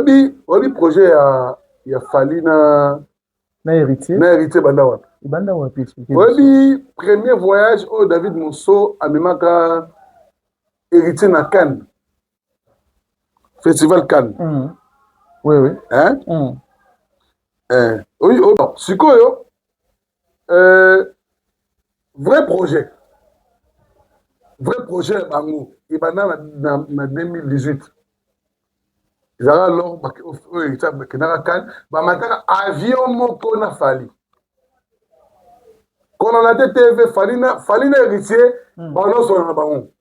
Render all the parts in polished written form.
le projet il a fallu na héritier banda wapi. Banda wapi. Oui, premier voyage au David Mosso à Mimaka héritier na Cannes. Festival Cannes. Oui. Hein? Oui, oh, Sikoyo. Vrai projet. Bango. Et pendant en 2018. Ils avaient alors avion moko na fali. Quand on a été TV, fali na héritier, bano son na bango.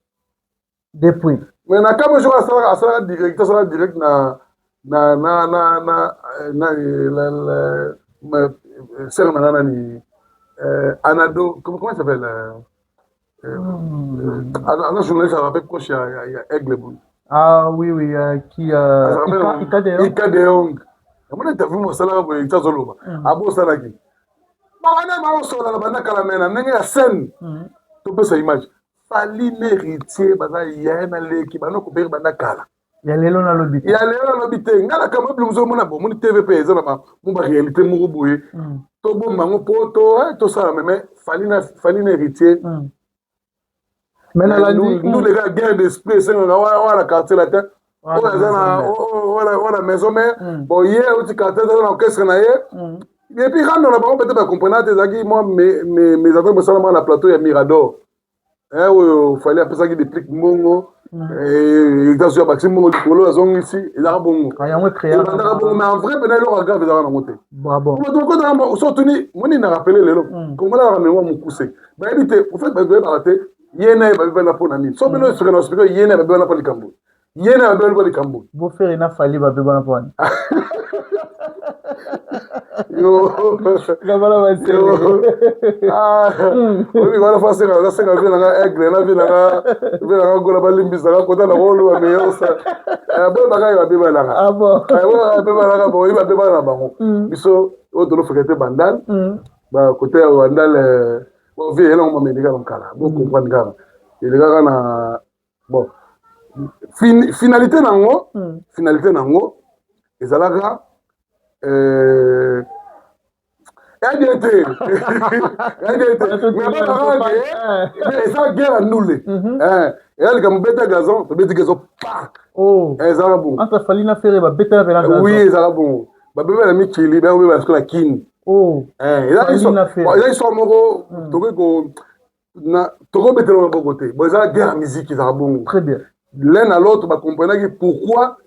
Depuis. Mais na comme jour à directeur direct na celle manana ni Anado, comment il s'appelle un journaliste à rappel proche à Aigleboul. Ah oui, qui Ika de Hong. On a interviewé mon salaire pour Ika Zoloba. Abo Salaki. Bana ma osola na bana kala mena ndenge ya scène. To pesa image. Fali héritier baza yena leki bana ko pere bana kala. Ya lelo na lobi te. Ngala kama blumzo mona bo moni TVP eza na ba réalité moko boye. To bo mango poto to sala meme fali héritier. Mais nous les gars guerre d'esprit c'est on a la quartier la tête. On a maison mais bon hier au quartier dans orchestre na ye. Et puis quand on a pas peut-être comprendre des moi mes amis me sont la plateau ya Mirador. Il fallait appeler ça qui déplique mongo et dans ce maximum mongo likolo azong ici et là bongo. Mais en vrai ben leur grave dans la montée. Bravo. Donc surtout ni moi ni na rappeler le long. Comme là la mémoire mon coussé. Ben éviter au fait ben arrêter yena ba bela pona nini so bino sika na speaker yena ba bela pona kambo yena ba bela kambo bo faire ina fali ba bela pona yo gabala ba se oui voilà face na senga vina na aigle na vina gola ba limbisa ka kota na rolo ba meilleur ça ba ba ka ba bela nga ah bon ba bela nga bo ba bela na bango biso o dolo fekete bandal ba côté bandal bon vie là on m'a médicé comme ça beaucoup comprendre gars et les gars na bon finalité nango ezalaka mais ça guerre annulée et là comme bête gazon pa ezala bon entre falina faire ba bête na gazon oui ezala bon ba bébé na mikili ba bébé parce que la kin ils sont moko toko betelo na bokote bon ezala guerre musique ezala bon très bien l'un à l'autre ba comprendre pourquoi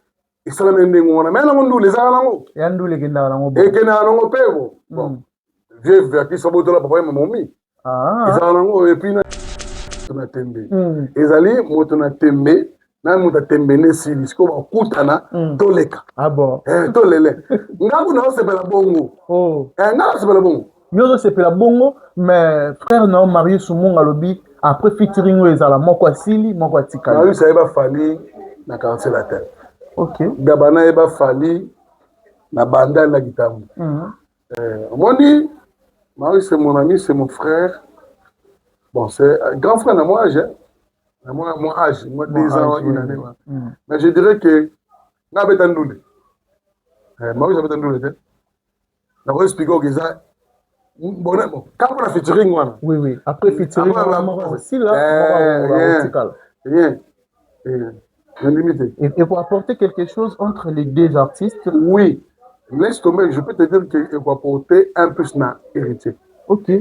et ça la même ndenge mais na ndule ezala nango ya ndule kenda nango et kena nango pebo bon vieux verki soboto la papa et maman mi ezala nango et puis na tembe ezali moto na tembe na muta tembe ne sili siko bakutana toleka bon tolele ngaku na osepela bongo nga osepela bongo yozo sepela bongo mais frère na Marius Munga lobi après featuring ezala moko asili moko atikala Marius eba fali na quartier la terre OK Gabana eba fali na banda na Gitambo on dit Marius c'est mon ami c'est mon frère bon c'est grand frère à moi âge mon âge moi 2 ans une année mais je dirais que na betandoule Marius a betandoule na ko expliquer que ça bon quand on a featuring oui après featuring aussi là rien et pour apporter quelque chose entre les deux artistes oui laisse tomber je peux te dire qu'il faut apporter un plus na héritier OK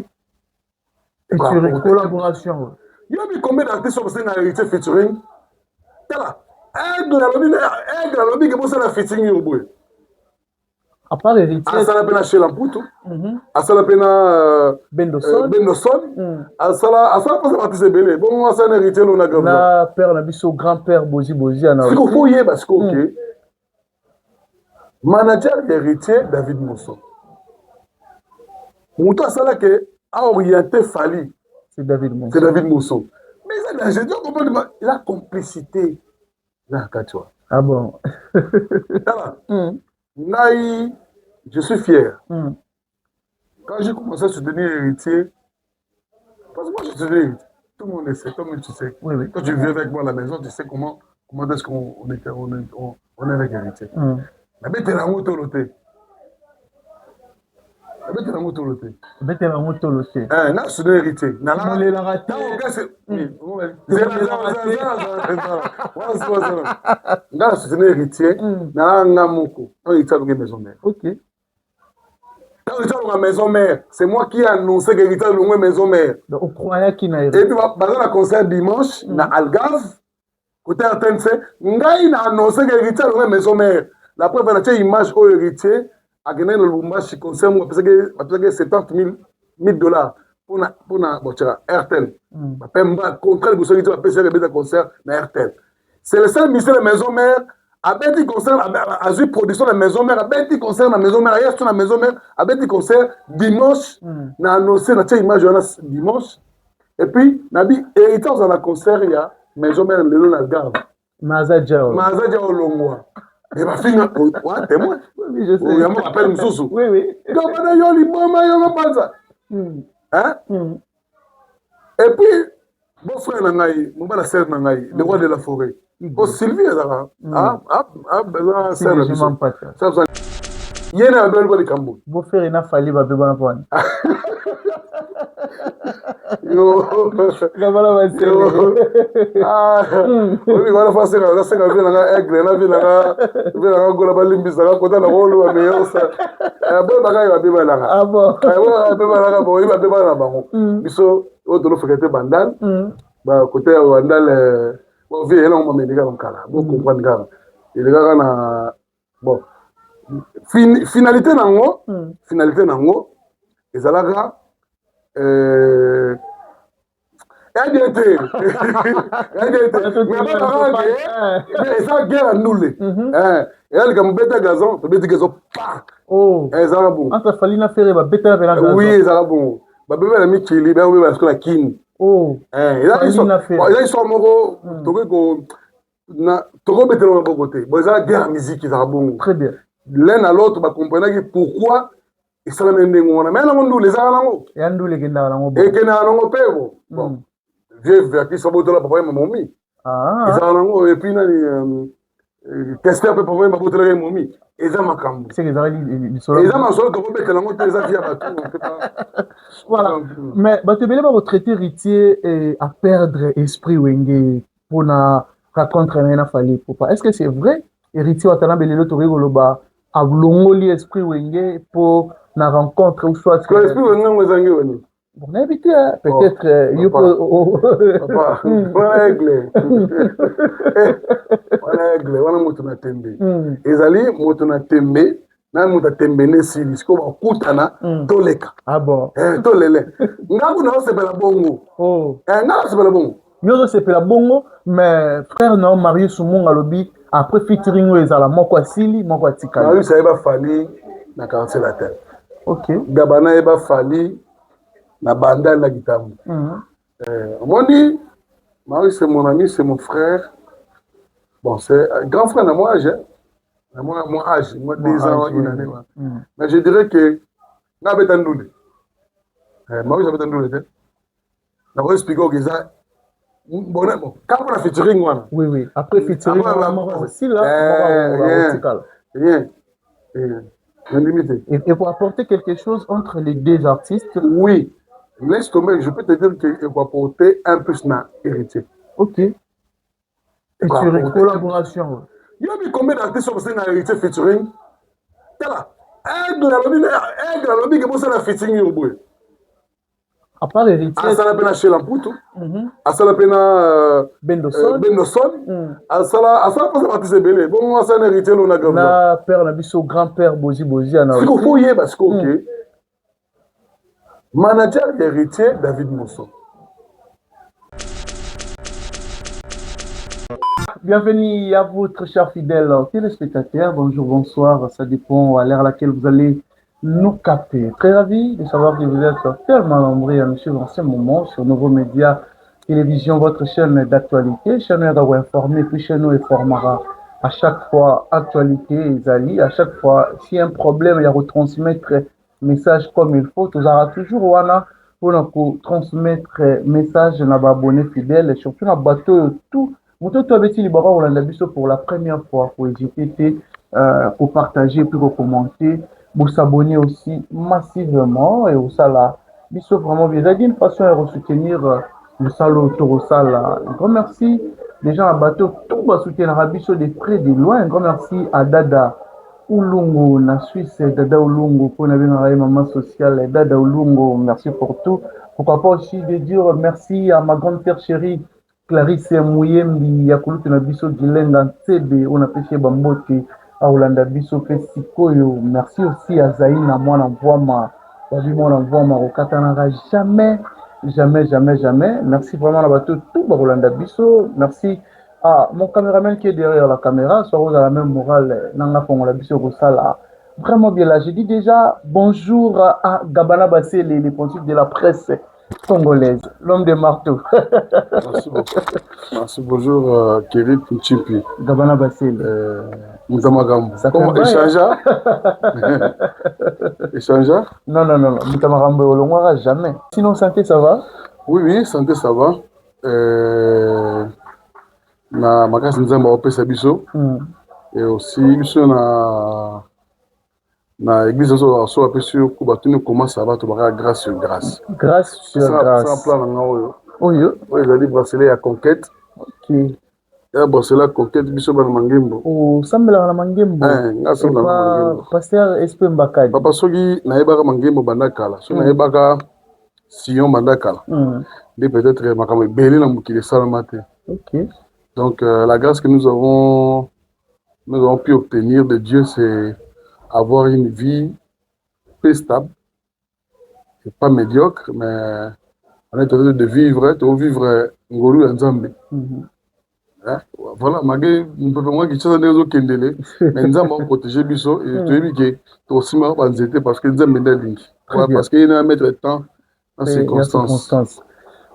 featuring collaboration il y a combien d'artistes sont passés na héritier featuring tala aigle lobby que bossa na featuring yo boy à part héritier asala pena chez Lamputo asala pena Bendoson asala pas artiste belé bon asala héritier lo na gamba na père na biso grand-père Bozi ana ce qu'il faut y parce que OK manager héritier David Mosso muto asala que a orienté Fali c'est David Mosso mais ça je dis comprendre la complicité là tu vois ah bon Naï, je suis fier. Quand j'ai commencé à soutenir l'héritier, parce que moi je soutenais l'héritier, tout le monde le sait, toi-même tu sais. Oui. Quand tu viens avec moi à la maison, tu sais comment est-ce qu'on est avec l'héritier. nabetela yango tolo te nabetela yango tolo te betela yango tolo te nga sudin héritier molelaka te nga na sudin héritier nalaka nga moko héritier alongi maison mère ok quand héritier alonga maison mère c'est moi qui ai annoncé que héritier alongi maison mère donc okroyaki na et puis baza na concert dimanche na Algarve côté RTNC ngai na annoncé que héritier alongi maison mère la preuve na tie image oyo héritier akendaki na Lubumbashi concert mo bapesaki 70 000 dollars mpona botyaka RTL bapemba contrat liboso héritier bapesaki abeta concert na RTL c'est le seul ministère de maison mère abeti concert azwi production na maison mère abeti concert na maison mère ayeso na maison mère abeti concert dimanche na annoncé na tie image wana dimanche et puis nabi héritier ozala na concert ya maison mère lelo na Algarve maza jao olongwa et bafinga wa témoin oui je sais yamo appelle mususu oui gabana yo liboma yo banza hein et puis bon frère na ngai mobala sœur na ngai le roi de la forêt ko Sylvie ezaka besoin sœur na biso ça yena abel ko likambo bo frère na fali ba bebana pone yo gabala ba sele obi wala fa senga vina nga aigle na vina nga gola balimbisa ka kota na rolo ba meilleur ça bo ba ka ba la ah bon ba la bo ba na bango biso o dolo fekete bandal ba côté bandal bon vie na mo medika nkala bo comprendre ka il ga na bon finalité nango ezalaka eza guerre ndule eyalika mobeta gazon tobeti gazon pa ezala bongo entre fali na fere babeta na gazon oui ezala bongo babebela mikili babebela siko na kini eza histoire moko tokobetela maboko te bon ezala guerre ya musique ezala bongo très bien l'un à l'autre bacomprenaki pourquoi esalami ndenge wana me nango ndule ezala nango ya ndule ekendaka nango ekendaka nango mpe bon vieux verkisa botola papa ye mamomi ezala nango epuis nani tester mpe papa ye babotelaka ye momi eza makambo eza masolo tokobetela yango te eza via bato voilà mais bato ebele bakotraite héritier à perdre esprit wenge mpona rencontre na ye na fali popa est ce que c'est vrai héritier watala belelo tokoki koloba alongoli esprit wenge mpo na rencontre ou soit esprit wenge ngo ezangi wani bon nayebi te peut-être wana aigle wana moto na tembe ezali moto na tembe na moto atembe nde esili siko bakutana toleka tolele ngangu naosepela bongo nga nasepela bongo yo ozosepela bongo mais frère nao marius munga alobi après featuring oyo ezala moko asili moko atikali marius ayeba fali na quartier la terre ok gabana ayeba fali na bandal na gitambo omoni marius c'est mon ami c'est mon frère bon c'est grand frère na moi âge moi âge moi 2 ans une année mais je dirais que nga beta ndule marius abeta ndule te na ko expliquer que ça bon quand on a featuring wana oui après featuring moko aussi là rien et pour apporter quelque chose entre les deux artistes oui laisse tomber je peux te dire qu'il va apporter un plus na héritier ok featuring collaboration yo mi combien d'artistes sont passés na héritier featuring tala aigle alobi ke bosala featuring yo boye à part héritier asala pe na Shela Mputu asala pe na Bendoson asala pas artiste ebele bon asala na héritier lo na gavana na père na biso grand père bozi ana siko fo yeba siko ok manager héritier David Mosso. Bienvenue à vous, très chers fidèles téléspectateurs. Bonjour, bonsoir. Ça dépend à l'heure à laquelle vous allez nous capter. Très ravi de savoir que vous êtes tellement nombreux à nous suivre en ce moment sur Nouveaux Médias Télévision, votre chaîne d'actualité. Chaîne où vous informer, puis chez nous informera à chaque fois actualité, Zali. À chaque fois, s'il y a un problème, il y a retransmettre message comme il faut. Vous aurez toujours Wana pour nous transmettre message à nos abonnés fidèles et surtout à bateau tout. Moto to abeti libara olanda biso pour la première fois pour éviter pour partager, puis pour commenter, pour s'abonner aussi massivement et au sala. Biso vraiment bien. Il y a une façon de soutenir le salo autour au sala. Un grand merci des gens à bateau, tout va soutenir Biso de près, de loin. Un grand merci à Dada Ulungu, na Suisse, Dada Ulungu, pour une maman sociale, Dada Ulungu, merci pour tout. Pourquoi pas aussi de dire merci à ma grande sœur chérie, Clarisse Mouyembi, Yakulutu na biso Gilenga Ntsebe, on a pêché Bambote, à Olanda biso Pesikoyo. Merci aussi à Zaina, moi n'envoie Babi, moi n'envoie au Katanara, jamais, jamais, jamais, jamais. Merci vraiment à bateau, tout Olanda biso. Merci à mon caméraman qui est derrière la caméra, soit vous à la même morale, Nanga Fongola biso Rosala. Vraiment bien là, je dis déjà bonjour à Gabana Bassé, les principes de la presse congolaise, l'homme des marteaux. Merci beaucoup. Merci, bonjour, Kérit Nchipi. Gabana Bassel. Moutamagambo. Ça Comment fait échangea? Échangea? Non, non, non, non. Moutamagambo, on l'aura jamais. Sinon, santé, ça va? Oui, oui, santé, ça va. Na makasi nzambe opesa biso. Et aussi, biso na église so apesi ko batuni comment ça va to baka grâce sur grâce. Grâce sur grâce. Ça plan na oyo. Oyo. Oyo ezali bracelet ya conquête. OK. Ya bracelet conquête biso bana mangembo. Oh, sambela na mangembo. Nga sambela na mangembo. Pasteur SP Mbakadi. Papa soki na yebaka mangembo bandakala. So na yebaka Sion bandakala. Et peut-être makambo belé na mukile salamate. OK. Donc la grâce que nous avons pu obtenir de Dieu, c'est avoir une vie peu stable, et pas médiocre, mais on est train de vivre Ngolu et Nzambe. Voilà, malgré moi qui suis dans Kendele, mais Nzambe a protégé Bisso et tu es dit que aussi mal parce que Nzambe est link. Parce qu'il y a un mettre de temps dans ces circonstances.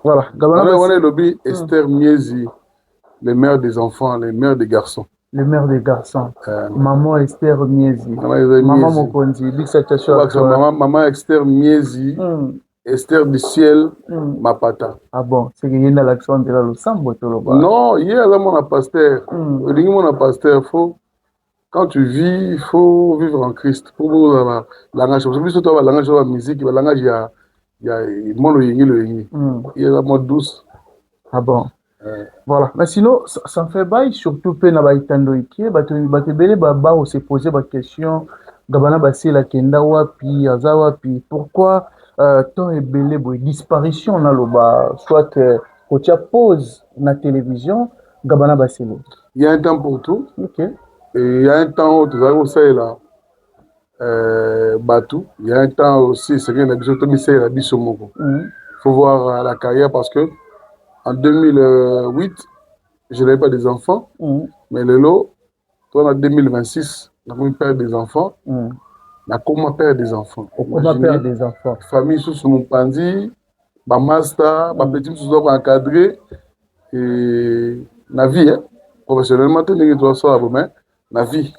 Voilà, on est lobby Esther Miezi, les mères des enfants, les mères des garçons. Les mères des garçons. Maman Esther Miezi. Maman Mokonzi. Maman Esther Miezi. Esther du ciel, Mapata. Ah bon, c'est qu'il y a une l'action de la Lusambo. Non, il y a là mon pasteur. Mon pasteur, quand tu vis, il faut vivre en Christ. Pour vous, la langage, surtout la langage de la musique, la langage, il y a il y a la mode douce. Ah bon. Voilà. Mais sinon, ça me fait bail, surtout pe na baitando iki, batebele baba on s'est posé la question, Gabana Bassi la kenda wapi, aza wapi, pourquoi tant ebele boy disparition na loba, soit quand tu pause na télévision, Gabana Bassi. Il y a un temps pour tout. OK. Et il y a un temps où tu vas aussi là Batou, il y a un temps aussi c'est rien d'habitude to misé la bisomoko. Faut voir la carrière parce que en 2008, je n'avais pas des enfants, mais le lot, en 2026, on a père des enfants. On a comment père des enfants. On a père des enfants. Famille sous mon pandi, ma master, ma petite sous encadré, et la vie, professionnellement, tu n'es pas ça, mais la vie.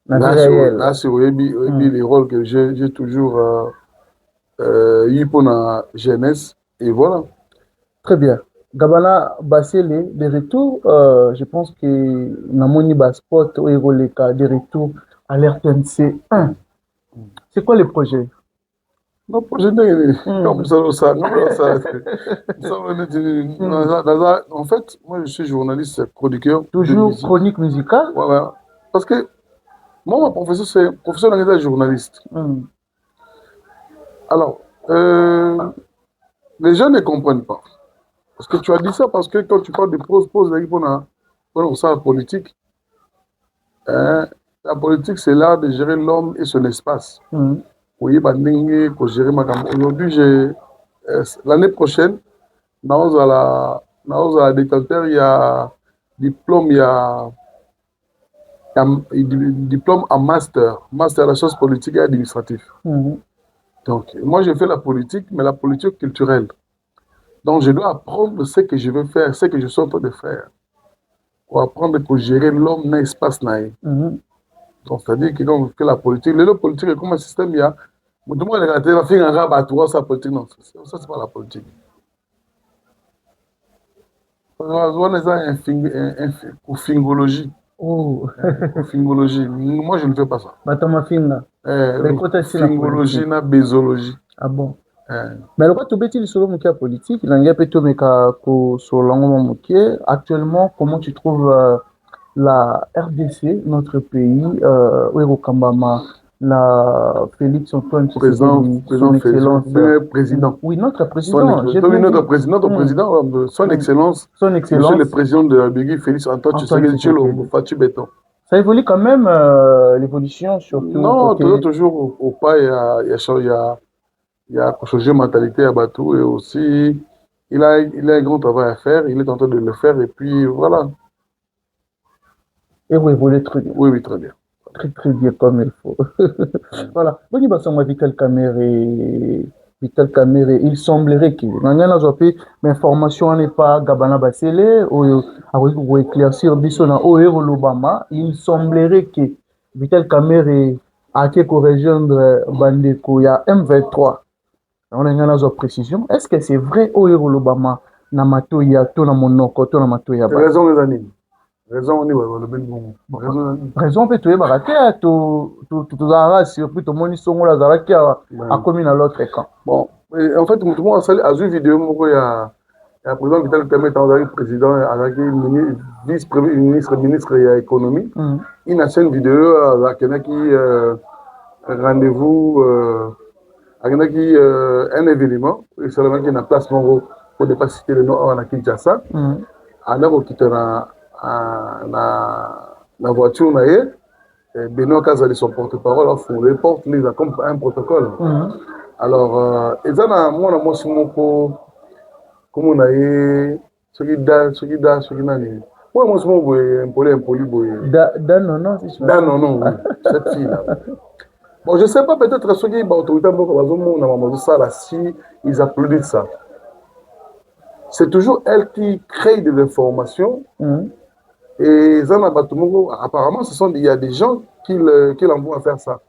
Là, c'est les rôles que j'ai toujours eu pour la jeunesse, et voilà. Très bien. Gabana Bassele, des retours, je pense que Namoni Basport ou Eroleka, des retours à l'RTNC 1. C'est quoi le projet? Le projet, comme ça. En fait, moi je suis journaliste, producteur. Toujours chronique musicale? Voilà. Parce que moi, ma profession, c'est professeur d'être journaliste. Alors, les gens ne comprennent pas. Parce que tu as dit ça parce que quand tu parles de pose pour ça, politique, la politique, c'est l'art de gérer l'homme et son espace. Oui, aujourd'hui, l'année prochaine, dans la détenteur, il y a diplôme, diplôme en master la science politique et administrative. Donc, moi, je fais la politique, mais la politique culturelle. Donc, je dois apprendre ce que je veux faire, ce que je suis en train de faire. Pour apprendre à gérer l'homme dans l'espace. Donc, c'est-à-dire que quand on fait la politique, le politique est comme un système, il y a. Tout le monde va faire un rabat, ça, politique. Non, ça, c'est pas la politique. On a une fingologie. Oh. Fingologie. Moi, je ne fais pas ça. Batama finga. Fingologie na bésologie. Ah bon. Mais le tu bêtis sur le politique, il y a plutôt mais sur l'angle actuellement, comment tu trouves la RDC, notre pays, Oero Kambama, la Félix Antoine Tshisekedi, son excellence. Président. Oui, notre président. Son excellence. Son excellence. Monsieur le président de la Bégui, Félix Antoine Tshisekedi, Fatu Béton. Ça évolue quand même, l'évolution, surtout. Non, toujours au pas, il a changé de mentalité à Batou et aussi, il a un grand travail à faire, il est en train de le faire et puis voilà. Et vous évoluez très bien. Oui, très bien. Très bien comme il faut. Voilà. Boni basanga Vital Kamerhe, il semblerait que nangana zopi l'information n'est pas Gabana Basele ou éclaircir bisona o Lobama, il semblerait que Vital Kamerhe a quelque rejoindre Bandeko ya M23. On a une précision. Est-ce que c'est vrai au Lobama na matoya to na monoko to na matoya ba? Raison les amis. Raison on y va le même raison peut tuer baraté tout zara surtout tout monde songo la zara qui a commis dans l'autre camp. Bon, en fait tout le monde a vu vidéo moko ya président Vital Kamerhe en président avec vice-premier ministre de l'économie. Il a fait une vidéo avec rendez-vous avec un événement et seulement qu'il y a une place pour ne pas citer le nom à Kinshasa. Alors qu'il était la voiture, Benoît Kazali, son porte-parole, il porte les comme un protocole. Alors, et ça, moi, comme on a eu ce qui n'a moi, moi, non, cette fille-là. Bon, je ne sais pas, peut-être ceux qui ont autorité, si ils applaudissent ça. C'est toujours elle qui crée des informations. Et apparemment, il y a des gens qui l'envoient faire ça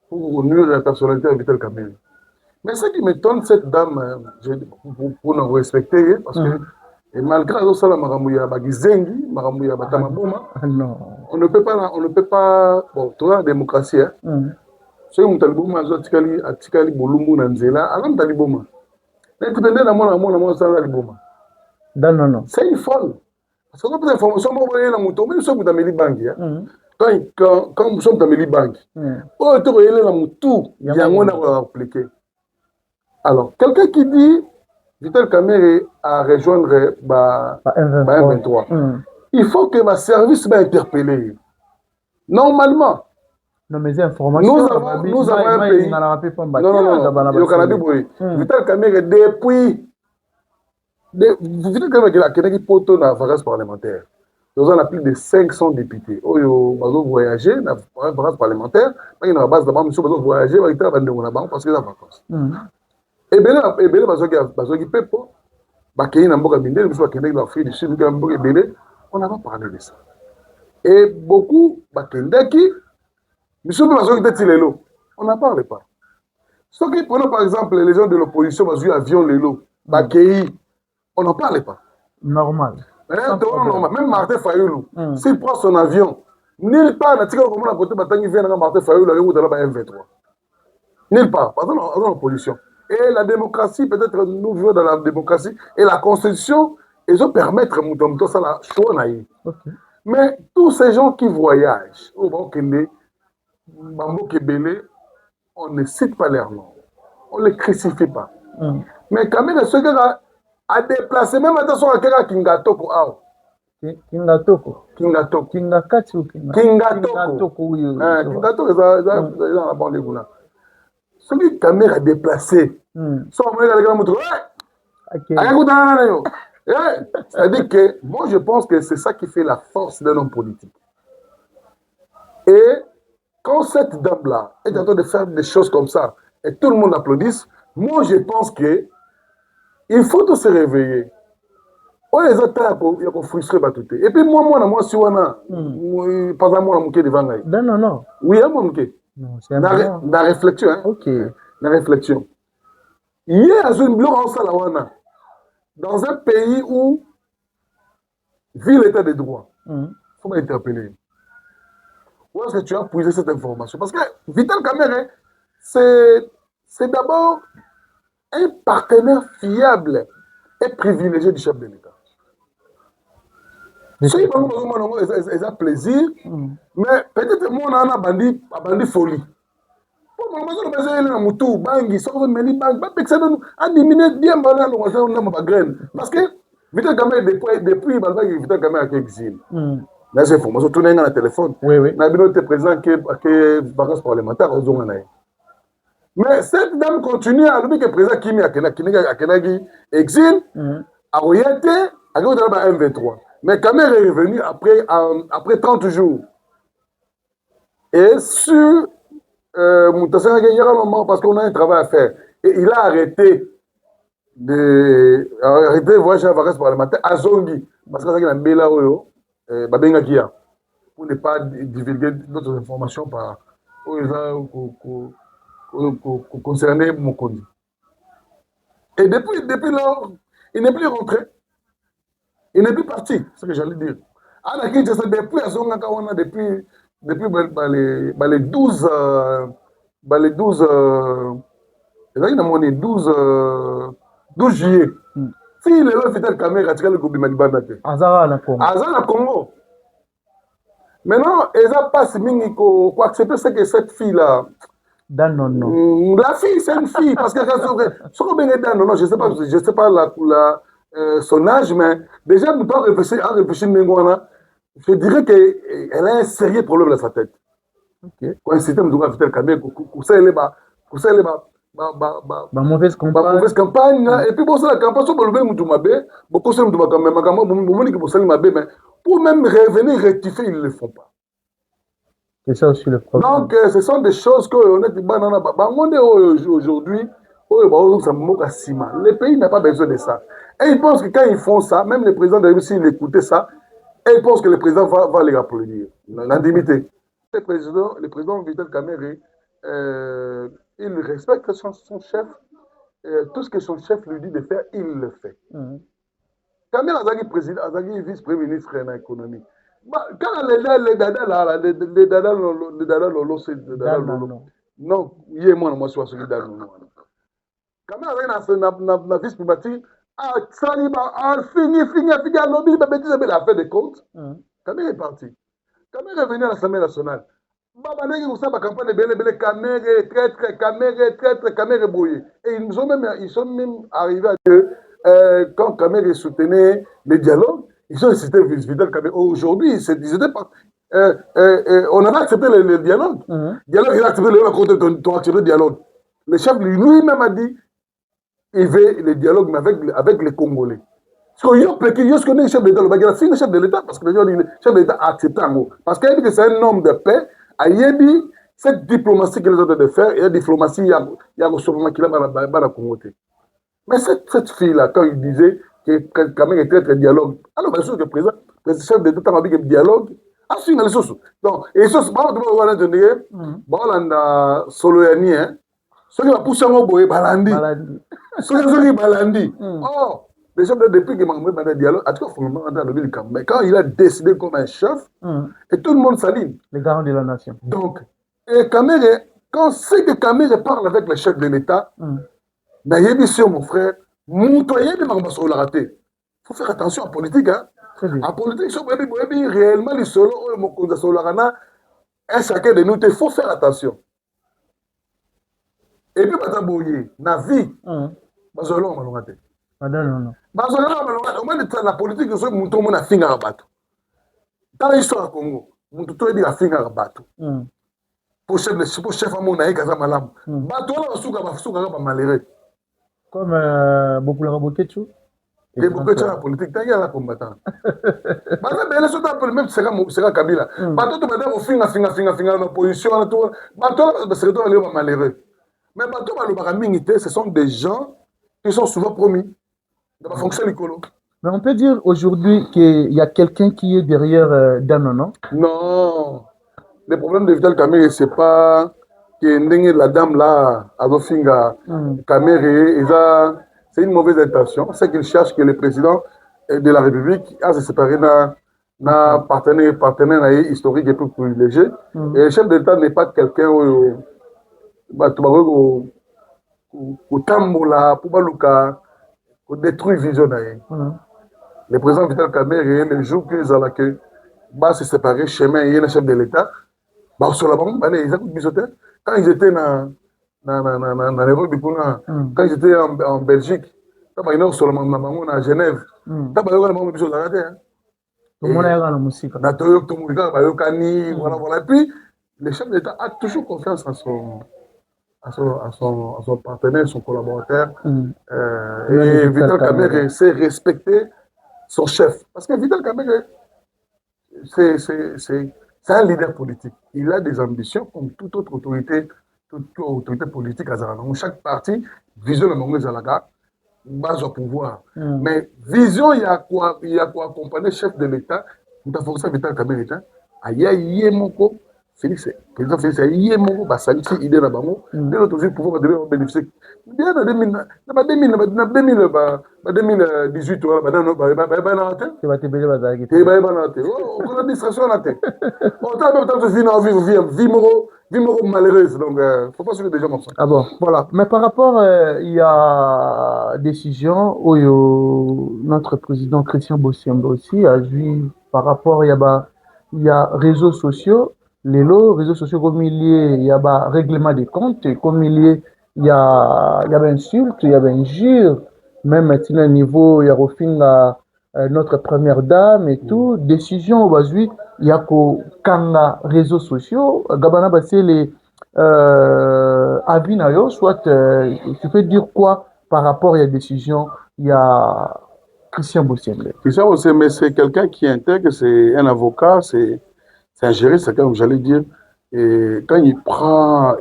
pour nuire la personnalité de Vital Kamerhe. Mais ce qui m'étonne, cette dame, pour nous respecter, parce que et malgré ça, on ne peut pas, bon, tu vois, la démocratie, ceux qui ont Atikali Bolumbu Nanzela, Alam Taliboma. Mais tu peux non. C'est une folle. Parce que quand vous avez information, vous voyez la mouton, mais nous sommes dans les banques. Quand nous sommes dans les banques, vous voyez la mouton, il y a un appliqué. Alors, quelqu'un qui dit Vital Kamerhe a rejoindre M23, il faut que ma service m'interpelle. Normalement, non, mais informations, nous avons un pays. Non, Vital Kamerhe depuis. Vital Kamerhe qui porte dans la vacances parlementaire. Nous avons plus de 500 députés. Ils ont voyagé dans la vacances parlementaire. Ils ont base d'abord, monsieur, ils ont voyagé, ils ont parce qu'ils ont vacances. Et bien là, on n'a pas parlé de ça. Et beaucoup, on n'en parle pas. Ceux qui prennent par exemple les gens de l'opposition, avion Lelo, on n'en parle pas. Normal. Même Martin Fayoulou, s'il prend son avion, nulle part, Martin Fayoulou, M23. Nulle part, pas dans l'opposition. Et la démocratie, peut-être nous vivons dans la démocratie, et la constitution, ils ont permettre de ça la choix. Mais tous ces gens qui voyagent, on ne cite pas leur nom, on ne les crucifie pas. Mais quand même, ceux qui a déplacé, même attention à quelqu'un Kingatoko. Kingatoko. Kingatoko, ceux qui Kamerhe a déplacé, c'est-à-dire que moi je pense que c'est ça qui fait la force d'un homme politique. Et quand cette dame-là est en train de faire des choses comme ça, et tout le monde applaudisse, moi je pense que il faut tous se réveiller. On les attend, il faut frustrer tout. Et puis moi, si on a, pas à moi, on devant non. Oui, à mon la réflexion, hein? Ok. La réflexion. Hier, à une blonde en Salawana, dans un pays où vit l'état de droit, il faut m'interpeller. où est-ce que tu as puisé cette information? Parce que Vital Kamerhe, c'est d'abord un partenaire fiable et privilégié du chef de l'État. Ceux qui ont un plaisir, mais peut-être moi, on a un bandit folie. Pour moi, on a besoin de moutou, bangi, ça va mener bangi, pas que ça donne un diminué bien banal, on va faire graine. Parce que Vital Kamerhe, depuis, Vital Kamerhe a été exilé. Là, c'est faux. Moi, je tourne dans le téléphone. Oui, oui. Je suis président qui est vacances parlementaires aux Zonganay. Mais cette dame continue à lui que le président Kimi Akenagi exil, a orienté, a gagné dans le M23. Mais Kamerhe est revenu après 30 jours. Et sur Moutassé parce qu'on a un travail à faire. Et il a arrêté de voyager à vacances parlementaires à Zongi. Parce qu'il y a un Bela Oyo, Babenga Kia, pour ne pas divulguer d'autres informations par concerné Mokondi. Et depuis lors, il n'est plus rentré. Il n'est plus parti, c'est ce que j'allais dire. Depuis à Zonga, depuis les 12 juillet. Si les gens font caméra, tu as le Gobi Malibandate. Azara na Congo. Azara na Congo. Maintenant, ils n'ont pas accepter ce que cette fille-là. Non. La fille, c'est une fille. Parce que je ne sais pas son âge, mais déjà, nous devons réfléchir. Je dirais qu'elle a un sérieux problème dans sa tête. Quand un système doit faire caméra, mauvaise campagne. Et puis, la campagne, pour même revenir rectifier, ils ne le font pas. C'est ça aussi le problème. Donc, ce sont des choses que aujourd'hui, le pays n'a pas besoin de ça. Et ils pensent que quand ils font ça, même le président de la Russie, il écoutait ça, et ils pensent que le président va les applaudir. L'intimité. Le président Vital Kamerhe, il respecte son chef. Tout ce que son chef lui dit de faire, il le fait. Kamerhe Azagi président, Azagi vice-premier ministre de l'économie. Quand les dada lolo, c'est dada lolo. Non, il y a moi, je suis celui dada lolo. Kamerhe na vice-primature, fini, lobby, il a fait des comptes. Kamerhe est parti. Kamerhe est venu à l'Assemblée nationale. Babanegi Moussa campagne de Kamerhe, traître, Kamerhe brouillé. Et ils sont même arrivés à que quand Kamerhe soutenait le dialogue, ils ont incité Vital Kamerhe. Aujourd'hui, on avait accepté le dialogue. Il a accepté le dialogue. Le chef lui-même a dit il veut le dialogue avec les Congolais. Parce que le chef de l'État, il a fini le chef de l'État parce que le chef de l'État a accepté en gros. Parce qu'il a dit que c'est un homme de paix. Il a dit cette diplomatie qu'il est en train de faire, et la diplomatie, il y a un gouvernement qui a Congo. Mais cette fille-là, quand il disait que Kamerhe était très dialogue, alors bien sûr que le chef de l'État a dit que dialogue, a suivi les choses. Donc, et ça, c'est pas Soloyani, ceux qui ont poussé en haut, Balandi. Ceux qui Balandi. Oh, les chefs depuis que Mamadou a dialogue, à tout cas, mais quand il a décidé comme un chef, et tout le monde s'aligne. Les garants de la nation. Donc, et Kamerhe, quand c'est que Kamerhe parle avec le chef de l'État, mon frère, il faut faire attention en politique. En politique, réellement, les solos, un chacun de nous, il faut faire attention. Et puis, la vie, la politique, c'est un finger à battre. Dans l'histoire du Congo, on a dit un finger à battre. Pour chef à mon aïe, Kazamalam. Bateau, on a malheureux. Comme Bokula Bokechu. Et Bokechu, la politique, il y a la combattant. Mais les autres, même sera Kabila. Bateau, tu vas finger, l'opposition, bateau, c'est malheureux. Mais bateau, ce sont des gens qui sont souvent promis dans la fonction écolo. Mais on peut dire aujourd'hui qu'il y a quelqu'un qui est derrière Dano, non? Non. Le problème de Vital Kamerhe, ce n'est pas que la dame là, Adofinga Kamerhe, c'est une mauvaise intention. C'est qu'il cherche que le président de la République a se séparé na partenaire na ye historique et plus privilégié. Et le chef d'État n'est pas quelqu'un bato bakoki kotambola po baluka kodétruire vision na ye. Le président Vital Kamerhe le jour que ezalaka se séparer chemin ye na chef de l'État bakosola bango bana eza biso te. Quand ils étaient na Nairobi kuna, quand ils étaient en Belgique, quand ils étaient sur à Genève, quand ils étaient biso ezalaka te. Tout le monde est dans la musique. Voilà. Et puis, le chef d'État a toujours confiance en son partenaire, son collaborateur. Et Vital Kamerhe sait respecter son chef. Parce que Vital Kamerhe, c'est un leader politique. Il a des ambitions comme toute autre autorité politique à Zaranan. Chaque parti, vision de Mongol Zalaga, base au pouvoir. Mais vision, il y a quoi accompagner le chef de l'État. Nous avons fait Vital Kamerhe. Aïe, moko. Félix, président Félix, il y a un saliti idée là-bas. Dès l'autre jour, pouvoir de bénéficier. Bien en 2018, on a malheureuse. Donc, faut pas suivre des gens comme ça. Ah bon, voilà. Mais par rapport, il y a décision où notre président Christian Bossiembe aussi a vu par rapport, il y a réseaux sociaux. Les réseaux sociaux comme il y a règlement des comptes, comme il y a insultes, il y a injures, même maintenant au niveau, il y a notre première dame et tout, décision aujourd'hui, il y a quand réseaux sociaux, Gabana c'est les avis soit tu peux dire quoi par rapport à la décision, il y a Christian Bossiembe. Christian Bossiembe, c'est quelqu'un qui intègre, c'est un avocat, c'est un juriste, comme j'allais dire. Et quand il prend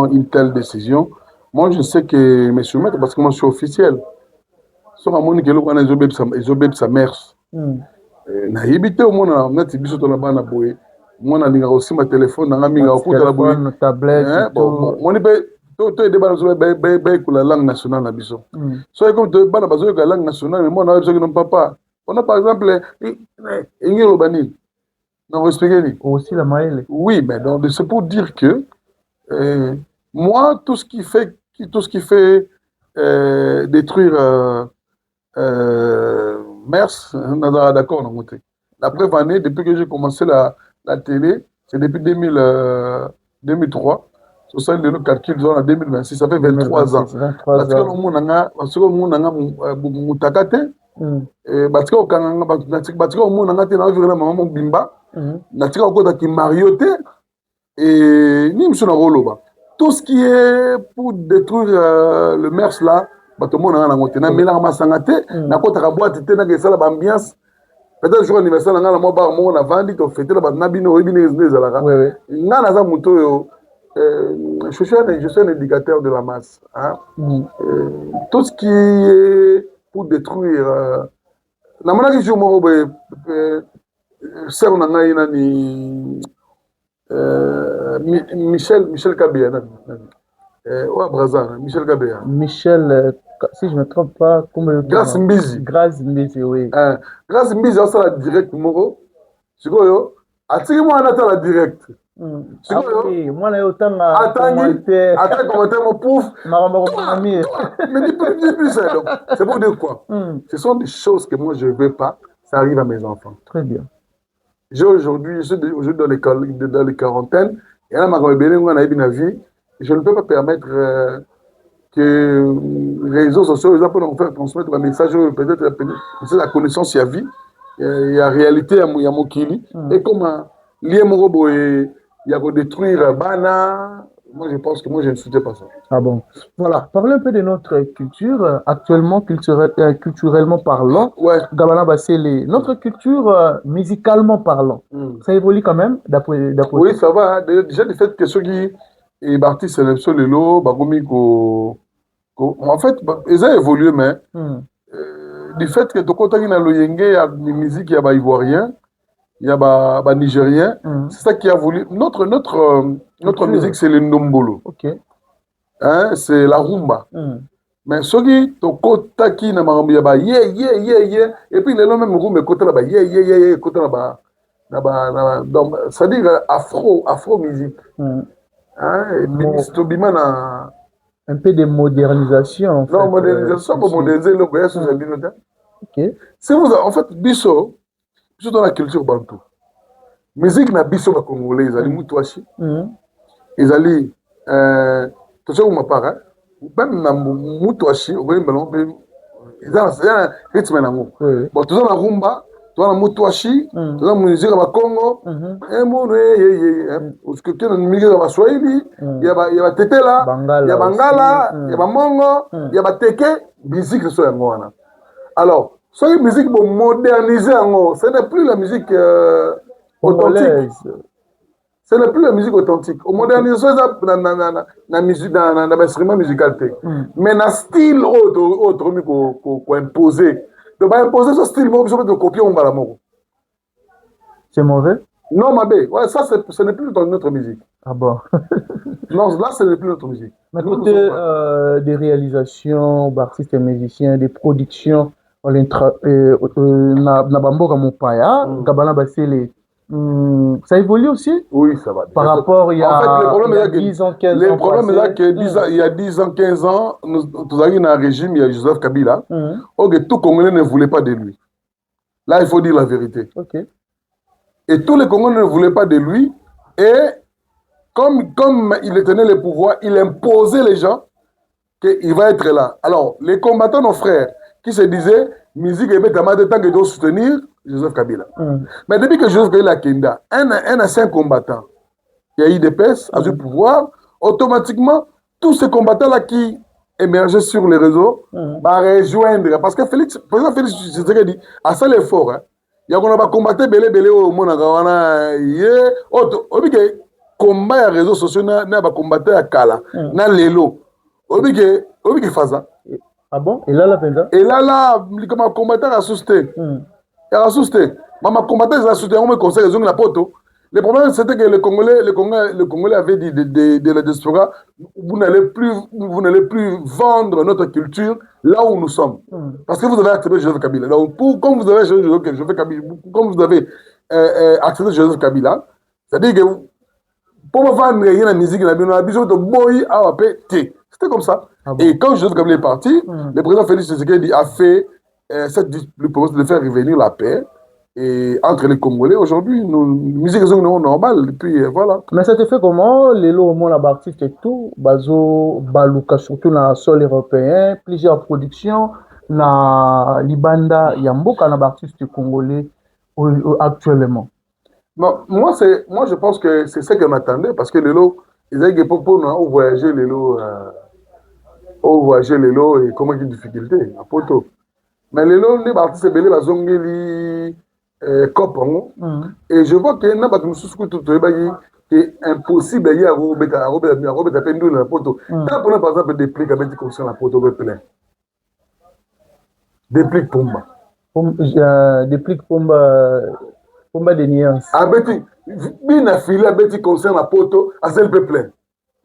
une telle décision, moi je sais que mes soumettre, parce que moi je suis officiel. Sur un monde qui est obéi sa mère. Na habité au monde, on a dit que on a ban aboyé. Moi on a aussi ma téléphone, on a mis un coup de la boue. Tablette. Bon, on est tout débat sur la langue nationale na biso. Soit comme de ban bazo la langue nationale, mais moi on a besoin de papa. On a par exemple Ingelo Bani. Non, respectez aussi la maïle. Oui, mais donc c'est pour dire que moi, tout ce qui fait détruire Mers, on est d'accord, on a monté. La preuve année, depuis que j'ai commencé la télé, c'est depuis 2003. Sur ça, le calcul en 2026, ça fait 23 ans. Parce que le monde a mutakate, parce que le monde a environnement bimba. Natika okota ki marioté et ni monsieur Naroloba. Tout ce qui est pour détruire le MERS là, bato mona na ngotena mela masangate na kota ka boîte te na ke sala ambiance. Peut-être jour anniversaire na ngala mo ba mo na vandi to fêter ba na bino bino ezalaka. Nga na za muto yo je suis un éducateur de la masse, hein. Tout ce qui est pour détruire na mona ki jour mo Serre nanga ina ni Michel Kabea ouais Brazza Michel Kabea Michel si je me trompe pas comme Grâce Mbizi oui Grâce Mbizi ça la direct moro sikoyo atiki moi na la direct sikoyo moi na autant attends commentaire mon pouf mais dis plus ça donc c'est pour dire quoi ce sont des choses que moi je veux pas ça arrive à mes enfants. Très bien. Je suis aujourd'hui dans les quarantaines, et là, je ne peux pas permettre que les réseaux sociaux nous faire transmettre un message, peut-être la connaissance, il y a vie, il y a réalité, il y a Mokili, et comme il y a détruire Bana, moi je pense que moi je ne soutiens pas ça. Ah bon. Voilà, parlez un peu de notre culture, actuellement culturellement parlant. Ouais. Gabana Bassele, notre culture musicalement parlant, ça évolue quand même d'après. Oui, ça va. Déjà le fait que ceux qui est parti sélection le lot, en fait, ils ont évolué, mais du fait que tout côté dans le Yenge, il y a des musiques, il y a des Ivoiriens, il y a des Nigériens. C'est ça qui a voulu. Notre musique, c'est le Ndombolo. Okay. Hein, c'est la rumba. Mais ceux qui sont qui na marambia ba et puis les mêmes rumba côté là ba côté là ba Donc, c'est-à-dire afro musique. Hein, et puis, Tobima na. Un peu de modernisation, en fait. Non, modernisation, pour moderniser le voyage sur les binotes. Ok. Si vous, en fait, biso dans la culture bantou. Musique na biso ba congolais, ils allaient moutouachi. Ils allaient, tout ça, ma part, même na moutouachi, au bout de ils ont un rythme na ngo. Bon, tout ça na rumba, tout ça na moutouachi, tout ça na musique na Congo. Et mon parce que quand on musique na Swahili, il y a tetela, il y a bangala, il y a mongo, il y a teke, musique c'est ça ngwana. Alors, cette musique pour moderniser ce n'est plus la musique authentique. Ce n'est plus la musique authentique. Au modernisation, la musique, dans l'instrument musical. Mais dans le style autre, qu'on imposer. Donc, imposer ce style, on peut copier un balamoro. C'est mauvais? Non, ma belle. Ouais, ça, ce n'est plus notre musique. Ah bon? Non, là, ce n'est plus notre musique. Mais côté des réalisations, d'artistes et musiciens, des productions, na bamboka mopaya, Gabana Basile, ça évolue aussi? Oui, ça va. Par rapport il y a, en fait, le problème il y a 10 ans, 15 ans. Le problème est là qu'il y a 10 ans, 15 ans, nous avions un régime, il y a Joseph Kabila, ok, tout Congolais ne voulait pas de lui. Là, il faut dire la vérité. Okay. Et tous les Congolais ne voulaient pas de lui. Et comme il tenait le pouvoir, il imposait les gens qu'il va être là. Alors, les combattants, nos frères, qui se disaient, musique et bétamade, tant qu'ils doivent soutenir Joseph Kabila. Mais depuis que Joseph Kabila a Kenda, un ancien combattant qui a eu des pèses, a du pouvoir, automatiquement, tous ces combattants-là qui émergeaient sur les réseaux, va rejoindre. Parce que président Félix Tshisekedi a fait l'effort. Hein. Il y a un combattant belé au monde, il y a combat les réseaux sociaux, il y a un combattant à Kala, na Lelo. Il y a Faza. Ah bon? Et là, la peine? Et là, comme un combattant a sousté. Il a sousté. Maman combattant a sousté, on me conseille les la poto. Le problème, c'était que le Congolais avait dit de la diaspora, vous n'allez plus vendre notre culture là où nous sommes. Parce que vous avez accepté Joseph Kabila. Donc, comme vous avez accepté Joseph Kabila, c'est-à-dire que pour vendre la musique, c'était comme ça. Ah bon. Et quand Joseph Kabila est parti, le président Félix Tshisekedi a fait le projet de faire revenir la paix. Et entre les Congolais, aujourd'hui, nos musiques sont normales. Et puis voilà. Mais ça te fait comment? Les lots, la artistes et tout, Bazo, Baluka, surtout dans le sol européen, plusieurs productions, na Libanda, Yamboka, na artistes congolais actuellement. Non, moi, je pense que c'est ce qu'on attendait parce que les lots, ils avaient pour nous voyager les lots, et comment il y a des difficultés à Poto. Mais les lots, les artistes, c'est belé, la zongeli. Et je vois que c'est impossible de Robert Pendou la poto. Quand on a par exemple des plics avec des conscients la poto plein. Des plics pomba. Des plics pomba de nuances. Abeti bien affilé avec conscients la poto à celle plein.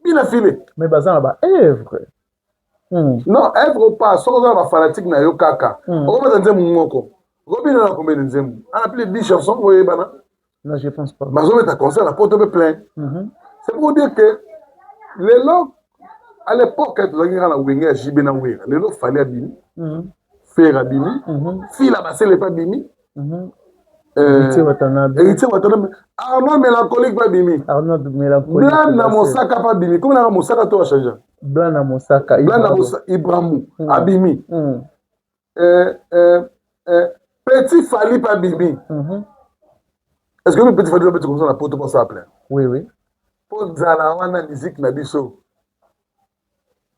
Bien affilé. Mais bazan là-bas œuvre. Non, œuvre pas, sans avoir fanatique na yo kaka. On va dans un moko. Robin a combien de zèmes? On a appelé 10 chansons, vous voyez, Bana? Non, je ne pense pas. Mais on est à concert, la porte est pleine. C'est pour dire que les lots, à l'époque, quand on a Wenge à Jibena Wera, les lots fallait Bimi, faire à Bimi, fil à basser les pas Bimi. Héritier Watanabe. Arnaud mélancolique pas Bimi. Arnaud mélancolique. Blanc na Mosaka pas Bimi. Comment na Mosaka toi changé? Blanc na Mosaka. Blanc na Mosaka, Ibrahimou, Abimi. Petit Fali pas Bibi. Est-ce que le petit Fali va être comme ça, la porte pour ça plein? Oui, oui. Pour Zala, on a musique, na biso.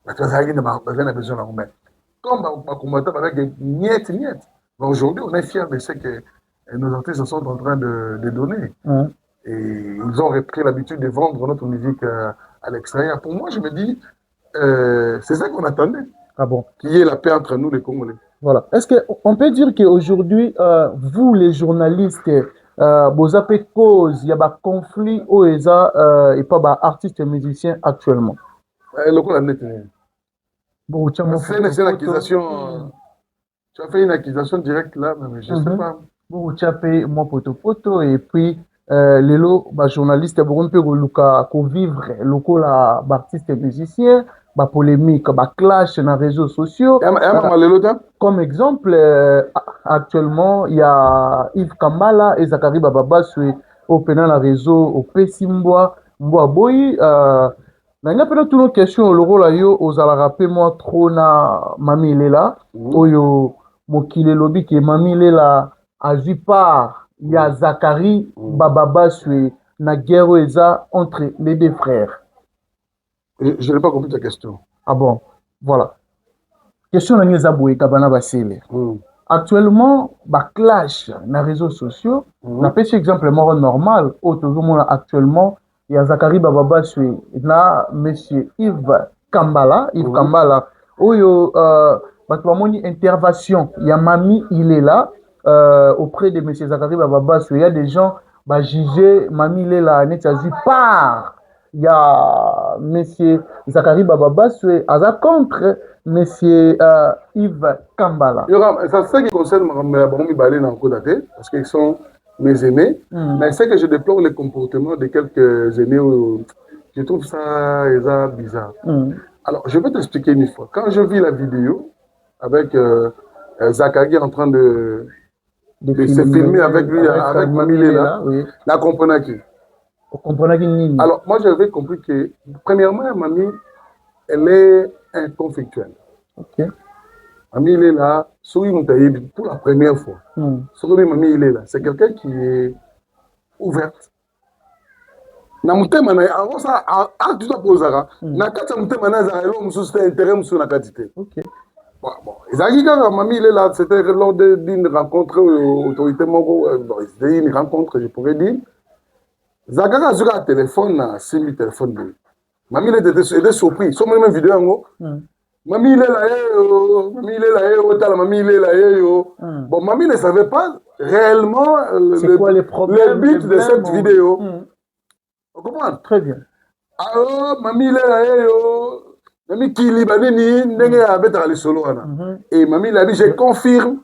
Tu vas dire, on a besoin de remettre. Comme ma combattant avec niet. Aujourd'hui, on est fiers de ce que nos artistes sont en train de donner. Et ils ont repris l'habitude de vendre notre musique à l'extérieur. Pour moi, je me dis, c'est ça qu'on attendait. Ah bon? Qu'il y ait la paix entre nous, les Congolais. Voilà. Est-ce qu'on peut dire qu'aujourd'hui, vous, les journalistes, vous avez cause, il y a un conflit où il y a et pas artistes et musiciens actuellement? Bon, c'est une accusation. Tu as fait une accusation directe là, mais je ne sais pas. Pour Tchapé, moi, poto, et puis, lelo, bah, journaliste, bon, peu, luka, ko vivre, loko, la, bah, artiste et musicien, bah, polémique, bah, clash dans les réseaux sociaux. Comme exemple, actuellement, il y a Yves Kambala et Zachary Bababa sur au pénal la réseau, au Pessimbois, Mboa Boy. Il y a peut-être une question, le rôle là, aux alarapé, moi, trop na Mami Lela, oyo, mokile lobby, qui Mami Lela, a vu part, il y a Zachary Bababa sur na guerre eza entre les deux frères. Je n'ai pas compris ta question. Ah bon, voilà. Question na Zaboué Kabana Basile. Actuellement, bah clash dans les réseaux sociaux. On a fait cet exemple normal. Actuellement, il y a Zachary Bababa sur là, monsieur Yves Kambala. Yves Kambala. Oyo, une intervention. Il y a Mami, il est là auprès de monsieur Zachary Bababa. Il y a des gens bah jugé Mami, il est là. N'est-ce pas? Il y a monsieur Zachary Bababa à contre monsieur Yves Kambala. Ça, c'est ce qui concerne Baroumi Balé dans Kodate, parce qu'ils sont mes aînés. Mais c'est que je déplore le comportement de quelques aînés où je trouve ça bizarre. Alors, je vais t'expliquer une fois. Quand je vis la vidéo avec Zachary en train de se filmer avec lui, avec Mami Lela, la comprenait qui? Alors, moi, j'avais compris que, premièrement, Mami, elle est inconflictuelle. Ok. Mami, il est là, pour la première fois. Mami, il est là. C'est quelqu'un qui est ouverte. Na mutema na avant ça tu dois poser ça na kata mutema na za elo musu c'était intérêt musu na quantité. OK. Bon, Mami il est là, c'était lors d'une rencontre autorité moko, c'était une rencontre je pourrais dire. Zagara a téléphone na simi téléphone. Mami il était surpris. Sur même vidéo ngo. Mami il est là, Mami il est là, Mami il est là. Bon, Mami ne savait pas réellement le but de cette vidéo. Vous comprenez? Très bien. Alors, Mami il est là, Mami qui libanini, n'est pas avec les solo. Et Mami il a dit, je confirme,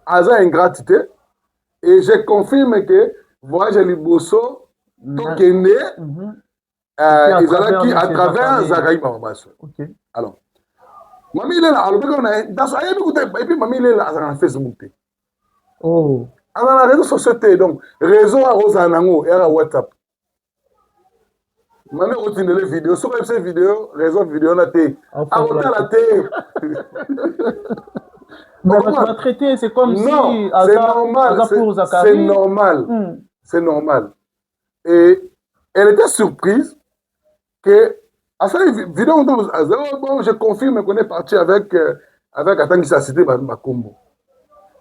Aza ingratité, et je confirme que voyage à Liboso, Tokende, Izalaki à travers Zagaï Bababasso. Ok. Alors, Mami il est là, alors, et puis Mami il est là sur Facebook. Oh. Alors, la réseau société, donc, réseau à Rosanango et à WhatsApp. Mami continue les vidéos, sur ces vidéos, réseau vidéo, on a été. À la télé. Mais on va traiter, c'est comme si... Non, c'est normal. C'est normal. C'est normal. Et elle était surprise que, à cette vidéo, bon, je confirme qu'on est parti avec Atang qui s'est cité Bakombo.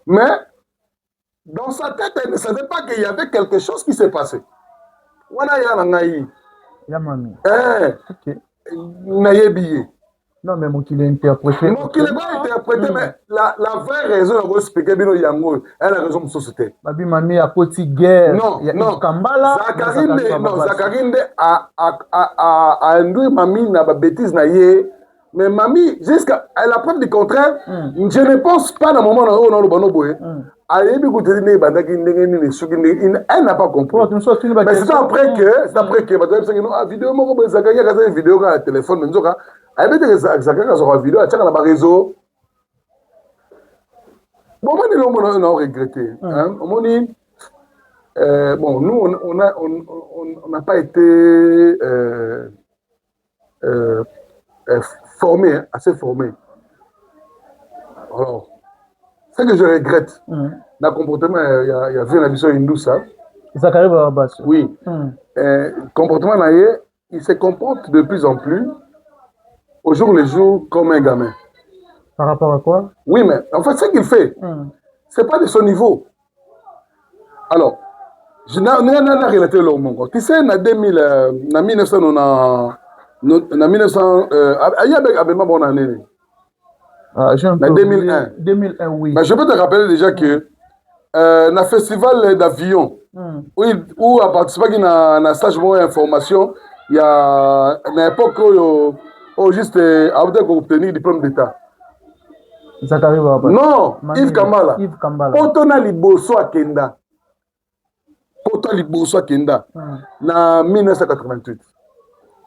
Mais, dans sa tête, elle ne savait pas qu'il y avait quelque chose qui s'est passé. Wana ya nangayi. Ya mami. Ok. Nayebiye. Non, mais mon qu'il est interprété. Mon qu'il est pas interprété, mais la vraie raison, on va expliquer bien Yango, elle a raison de société. Babi mami a poti guerre. Non. Kambala. Zakarinde a induit mami na ba bêtise na ye. Mais mami, jusqu'à la preuve du contraire, je ne pense pas dans le moment où on a le bonoboé. Elle n'a pas compris. Mais c'est après que la vidéo, une vidéo sur le téléphone, elle met sur la vidéo, elle a un réseau. Bon, on a regretté. Bon, nous, on n'a pas été formés, assez formés. Alors, ce que je regrette, dans le comportement, il y a vu la vision hindoue, ça. Zachary Bababa. Oui. Le comportement, il se comporte de plus en plus, au jour le jour, comme un gamin. Par rapport à quoi? Oui, mais en fait, ce qu'il fait, ce n'est pas de son niveau. Alors, je n'ai pas relaté le monde. Tu sais, en 1900, il y a 2001. 2001, oui. Mais je peux te rappeler déjà que dans le festival d'avion, où a participé à un stage de information, il y a une époque où juste à obtenir le diplôme d'État. Zakari Baba. Non, Yves Kambala. Yves Kambala. Poto na liboso akenda. Poto liboso akenda. Na 1988.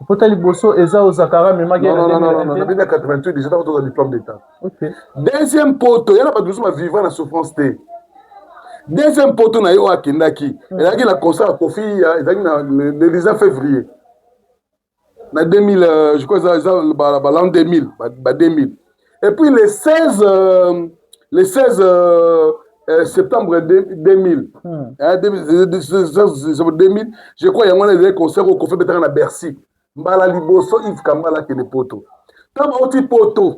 Poto liboso eza Zakara mais magi non, en 1988 déjà dans le diplôme d'état. OK. Deuxième poto, il y a pas de besoin vivre la souffrance té. Deuxième poto na yo akenda ki. Il y a qui la concert à Kofi, il y a le 19 février. Na 2000 je crois ça l'an 2000, 2000. Et puis le 16 septembre 2000, 2000, je crois qu'il y a un concert au Café Bétran à Bercy. Mbala liboso Yves Kambala qui est poto. Quand on dit poto,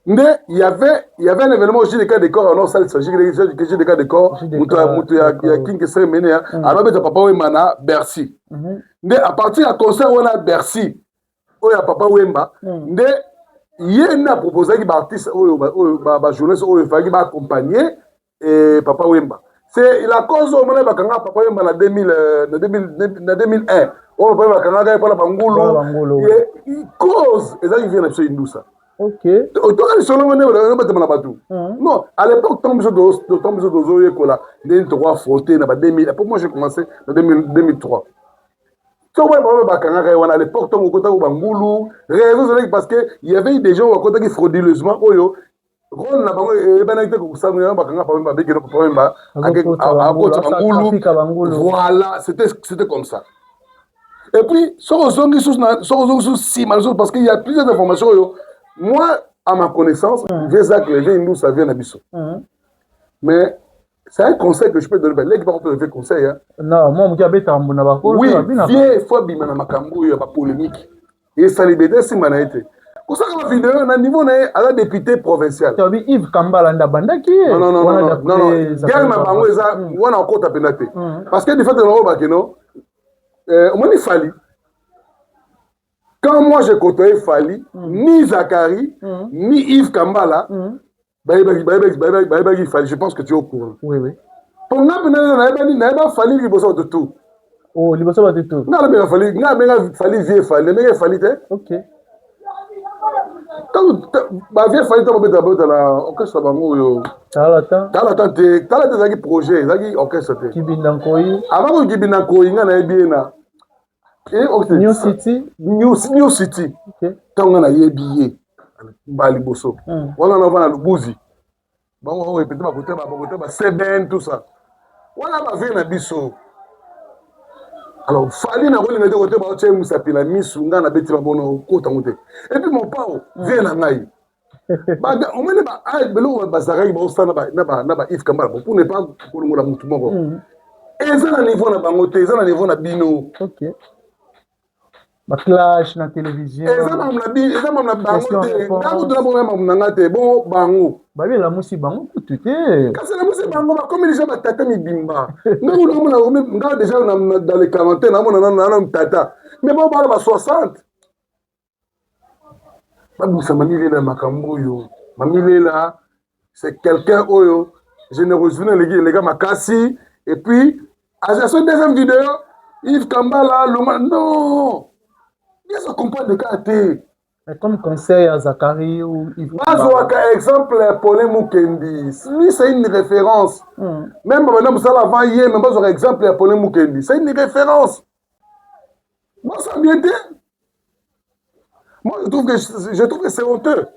il y avait un événement au JDK décor en salle JDK décor, il y a King qui s'est mené alors que papa Wemba Bercy. À partir du concert on a Bercy, où il y a papa Wemba, il y a une proposition qui artiste journaliste qui va accompagner papa Wemba. C'est la cause au moment où papa Wemba en 2001. On va pas la Bangolo. Il cause et ça il vient de chez Indoussa. OK. Non, à l'époque tant besoin de kola, des trois frottés na 2000. Pour moi j'ai commencé en 2003. À l'époque tant que Bangolo, raison c'est parce que il y avait des gens qui frauduleusement oyo rôle na bango e banakite ko samuya bakanga pa mba beke ko mba voilà, c'était comme ça. Et puis, parce qu'il y a plusieurs informations. Moi, à ma connaissance, j'ai ça que j'ai nous ça vient d'Abisso. Mais c'est un conseil que je peux donner. Là, il va pas conseil. Non, moi, je vais oui, viens, il faut bien ma cambo, il y a pas polémique. Et ça libère si manaïté. Pour ça que la vidéo, on a niveau à la députée provinciale. Tu as vu Yves Kambala Ndabanda qui est? Non. Gagne ma bango, on a encore tapé naté. Parce que des fois, il Fali. Quand moi j'ai côtoyé Fali, ni Zakari, ni Yves Kambala, je pense que tu es au courant. Oui. Pour moi, il n'y a pas Fali qui bosse de tout. Oh, il bosse de tout. Non, il n'y a pas Fali vieux Fali. Il y a Fali. OK. Quand vieux Fali, tu as dans l'orchestre. Tu as un projet, tu as un orchestre. Kibindankoyi. Avant que Kibindankoyi, il y a bien. New City. Okay. Quand on a yébié, Bali Bosso, on a Lubuzi. Bon, on répète ma côté, c'est bien tout ça. On a vu un bisso. Alors, Fali n'a pas de côté, on a Moussa Pila, Missunga, on a bêti ma bonne côte en côté. Et puis mon pao, vient à Naï. On m'a dit, ah, Belo, Bazaraï, Naba, Yves Kambala, pour ne pas pour le Moutoumoro. Et ça, à niveau de Bangote, ça, à niveau de Bino. OK. Ma clash na télévision. Bon Babi la musi bango tout est. Kasi la musi bango comme les gens batata mi bimba. Nga déjà dans les quarantaines na tata. Mais bon ba 60. Ba musa mamile na makambo yo. Mamile là c'est quelqu'un oyo générosité les gars makasi et puis à la deuxième vidéo Yves Kambala non. Il y a comprendre de quartier. Mais comme conseil à Zakari ou Yves Kambala. Exemple, Paulin Mukendi. Lui, c'est une référence. Même maintenant, vous allez avant hier, même pas exemple, Paulin Mukendi. C'est une référence. Moi, ça vient de. Moi, je trouve que c'est honteux.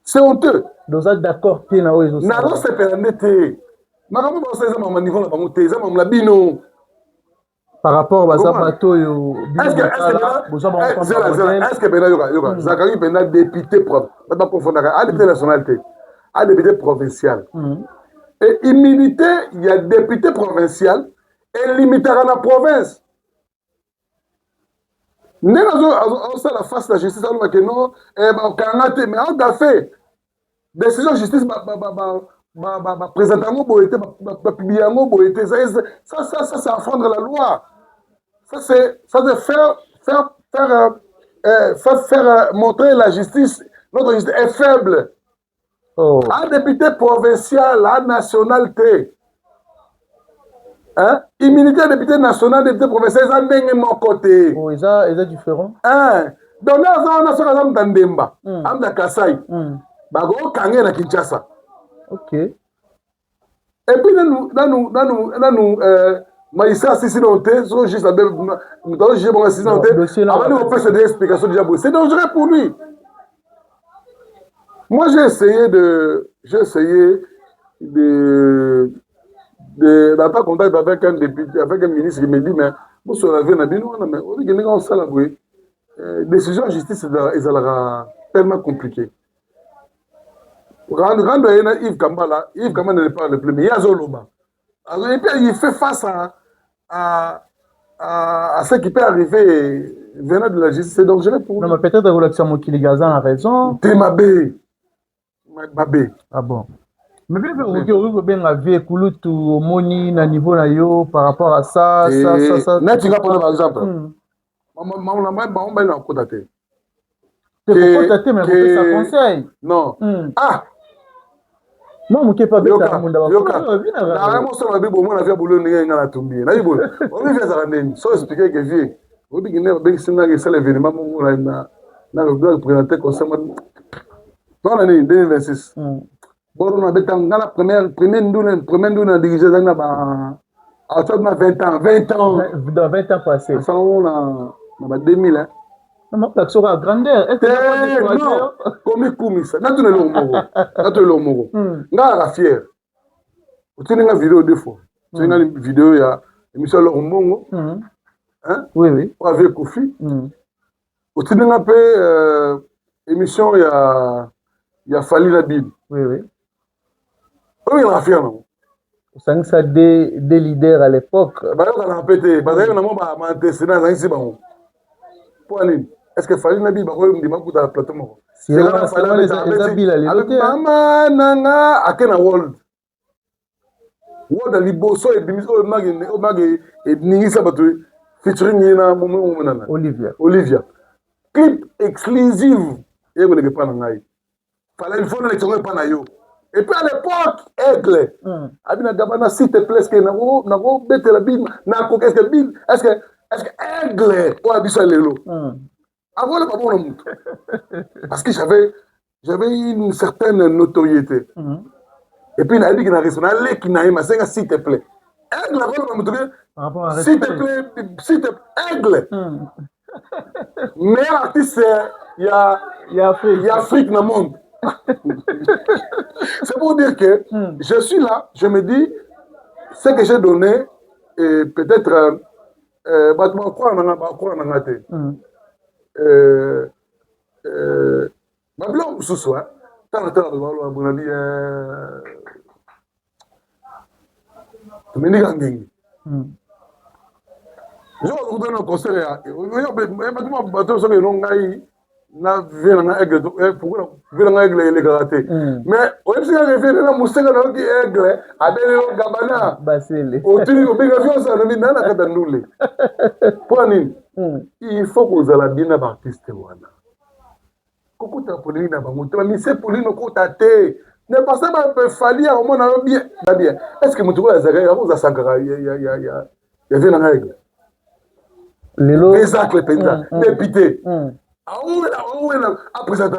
C'est honteux. Vous êtes d'accord, tu es là où ils ont. Non, c'est pas un été. Mais comment vous savez, c'est un niveau là, c'est un bino. Par rapport à Zabato, est-ce que Bena Zakari Bena député député nationalité, à député provincial. Et immunité, il y a député provincial et limité à la province. Nous avons la face de la justice, on a dit non, mais on a fait décision de justice, présentement, ça, c'est affronter la loi. Ça c'est faire montrer la justice. Notre justice est faible. Un député provincial, la nationalité. Immunité député national, député provincial, ils ont des mon côté. Oh, ils sont différents. Donc là, on a ce qu'on a dans Demba, on a Kassai. bakokange na Kinshasa. Ok. Et puis nous Maïssa si noté, so juste à dans j'ai bon si noté. Avant on fait des explications déjà. C'est dangereux pour lui. Moi j'ai essayé de d'entrer en contact avec un député, avec un ministre qui me dit mais vous savez na bino mais on dit que on ça la boue. Décision de justice sera tellement compliqué. Quand Yves Kambala ne parle plus, mais il y a Zoloba. Et puis il fait face à ce qui peut arriver venant de la justice. C'est dangereux pour lui. Non, mais peut-être que l'action Mokili Gazan a raison. T'es mabé. Ah bon. Mais bien que vous bien avec Kouloutou au Moni na niveau na yo par rapport à ça. Là tu vas prendre par exemple. On va en contacter. C'est pour contacter mais pour ça conseil. Non. Ah. Non, mon pas bien ça monde d'abord. Na vraiment ça va bien bon na via boulot ninga ngala tumbi. Na yibo. On vient ça rendre. So expliquer que vie. On dit que ne ben sina que c'est l'événement mon na le doit présenter comme ça. Dans l'année 2026. Bon on a bétan ngala première nduna dirigé dans ba à toi 20 ans. Dans 20 ans passés. Ça on a 2000 hein. Non, pas que ça grandeur. Est-ce que non, comme ça. N'a tu le lomo. Nga fier. Tu n'as vidéo deux fois. Tu n'as une vidéo ya émission le Mbongo. Hein? Oui. Avec Kofi. Tu n'as pas émission ya Fali la Bible. Oui. Oui, il a fier non. Ça ça des leaders à l'époque. Bah on a pété. Bah d'ailleurs on m'a manté dans un siban. Point. Est-ce que Fali Nabi ba ko ndi makuta la plateforme c'est là les habits là les mama nanga akena world liboso e bimiso magi e ningisa batu featuring na momo nana Olivia clip exclusive et on ne pas ngai fallait il faut l'élection pas na yo et puis à l'époque aigle abina gabana s'il te plaît que na go bete la bim na ko est-ce que aigle ou abisa lelo. Avant le papa, parce que j'avais une certaine notoriété. Et puis, il a dit qu'il a raison. Il a dit s'il te plaît. Aigle, s'il te plaît, aigle. Meilleur artiste, il y a Afrique dans le monde. C'est pour dire que je suis là, je me dis, ce que j'ai donné, et peut-être, Babylon ce soir, tant de je vous donne un conseil. Na vient na aigle pourquoi vient na aigle les karaté mais au lieu de faire la musika na ki aigle abele gabana basile autour au biga vion ça na na kata ndule point il faut que vous allez bien artiste wana kokuta polini na bango te mais c'est polini ko tate ne pas ça va fallir au monde bien est-ce que mutu ko azaka vous asangara ya vient na aigle les actes penza député après ça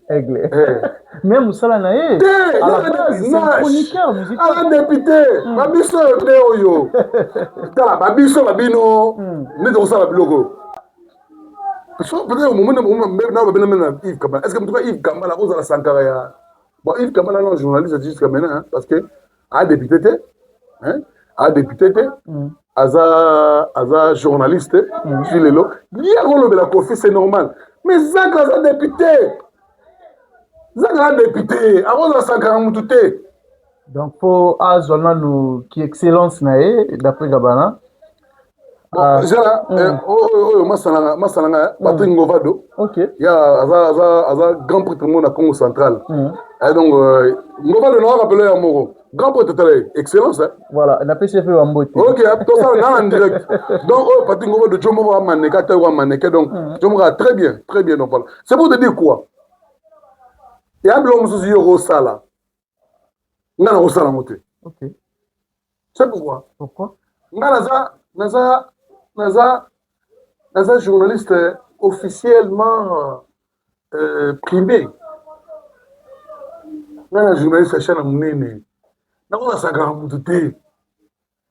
aigle même musala na ye à la base c'est un chroniqueur musical député babiso oyo tala babiso babino ne to sala biloko so peut-être au moment na babena Yves Kambala est-ce que mutuka Yves Kambala oza la sankara ya bon Yves Kambala non journaliste jusqu'à maintenant parce que a député Aza journaliste, la Kofi, c'est normal. Mais Zak a député. Avant de 140 donc, pour Azona, nous qui excellence, d'après Gabana. Patrick Ngovado. Il y a grand prêtre à Congo central. Et donc, Ngovado n'a pas appelé à Moro. Grand prêtre, excellence. Voilà, on a fait un mot. Ok, tout ça, on a en direct. Donc, Patrick Ngovado, Jomo va mannequin, donc, Jomo va très bien, donc voilà. C'est pour te dire quoi? Il y a un homme qui est au Sala. On a au Sala monté. Ok. C'est pourquoi? Pourquoi? Naza journaliste officiellement primé. Un journaliste à chaîne Mounene. Non, ça grand mouté.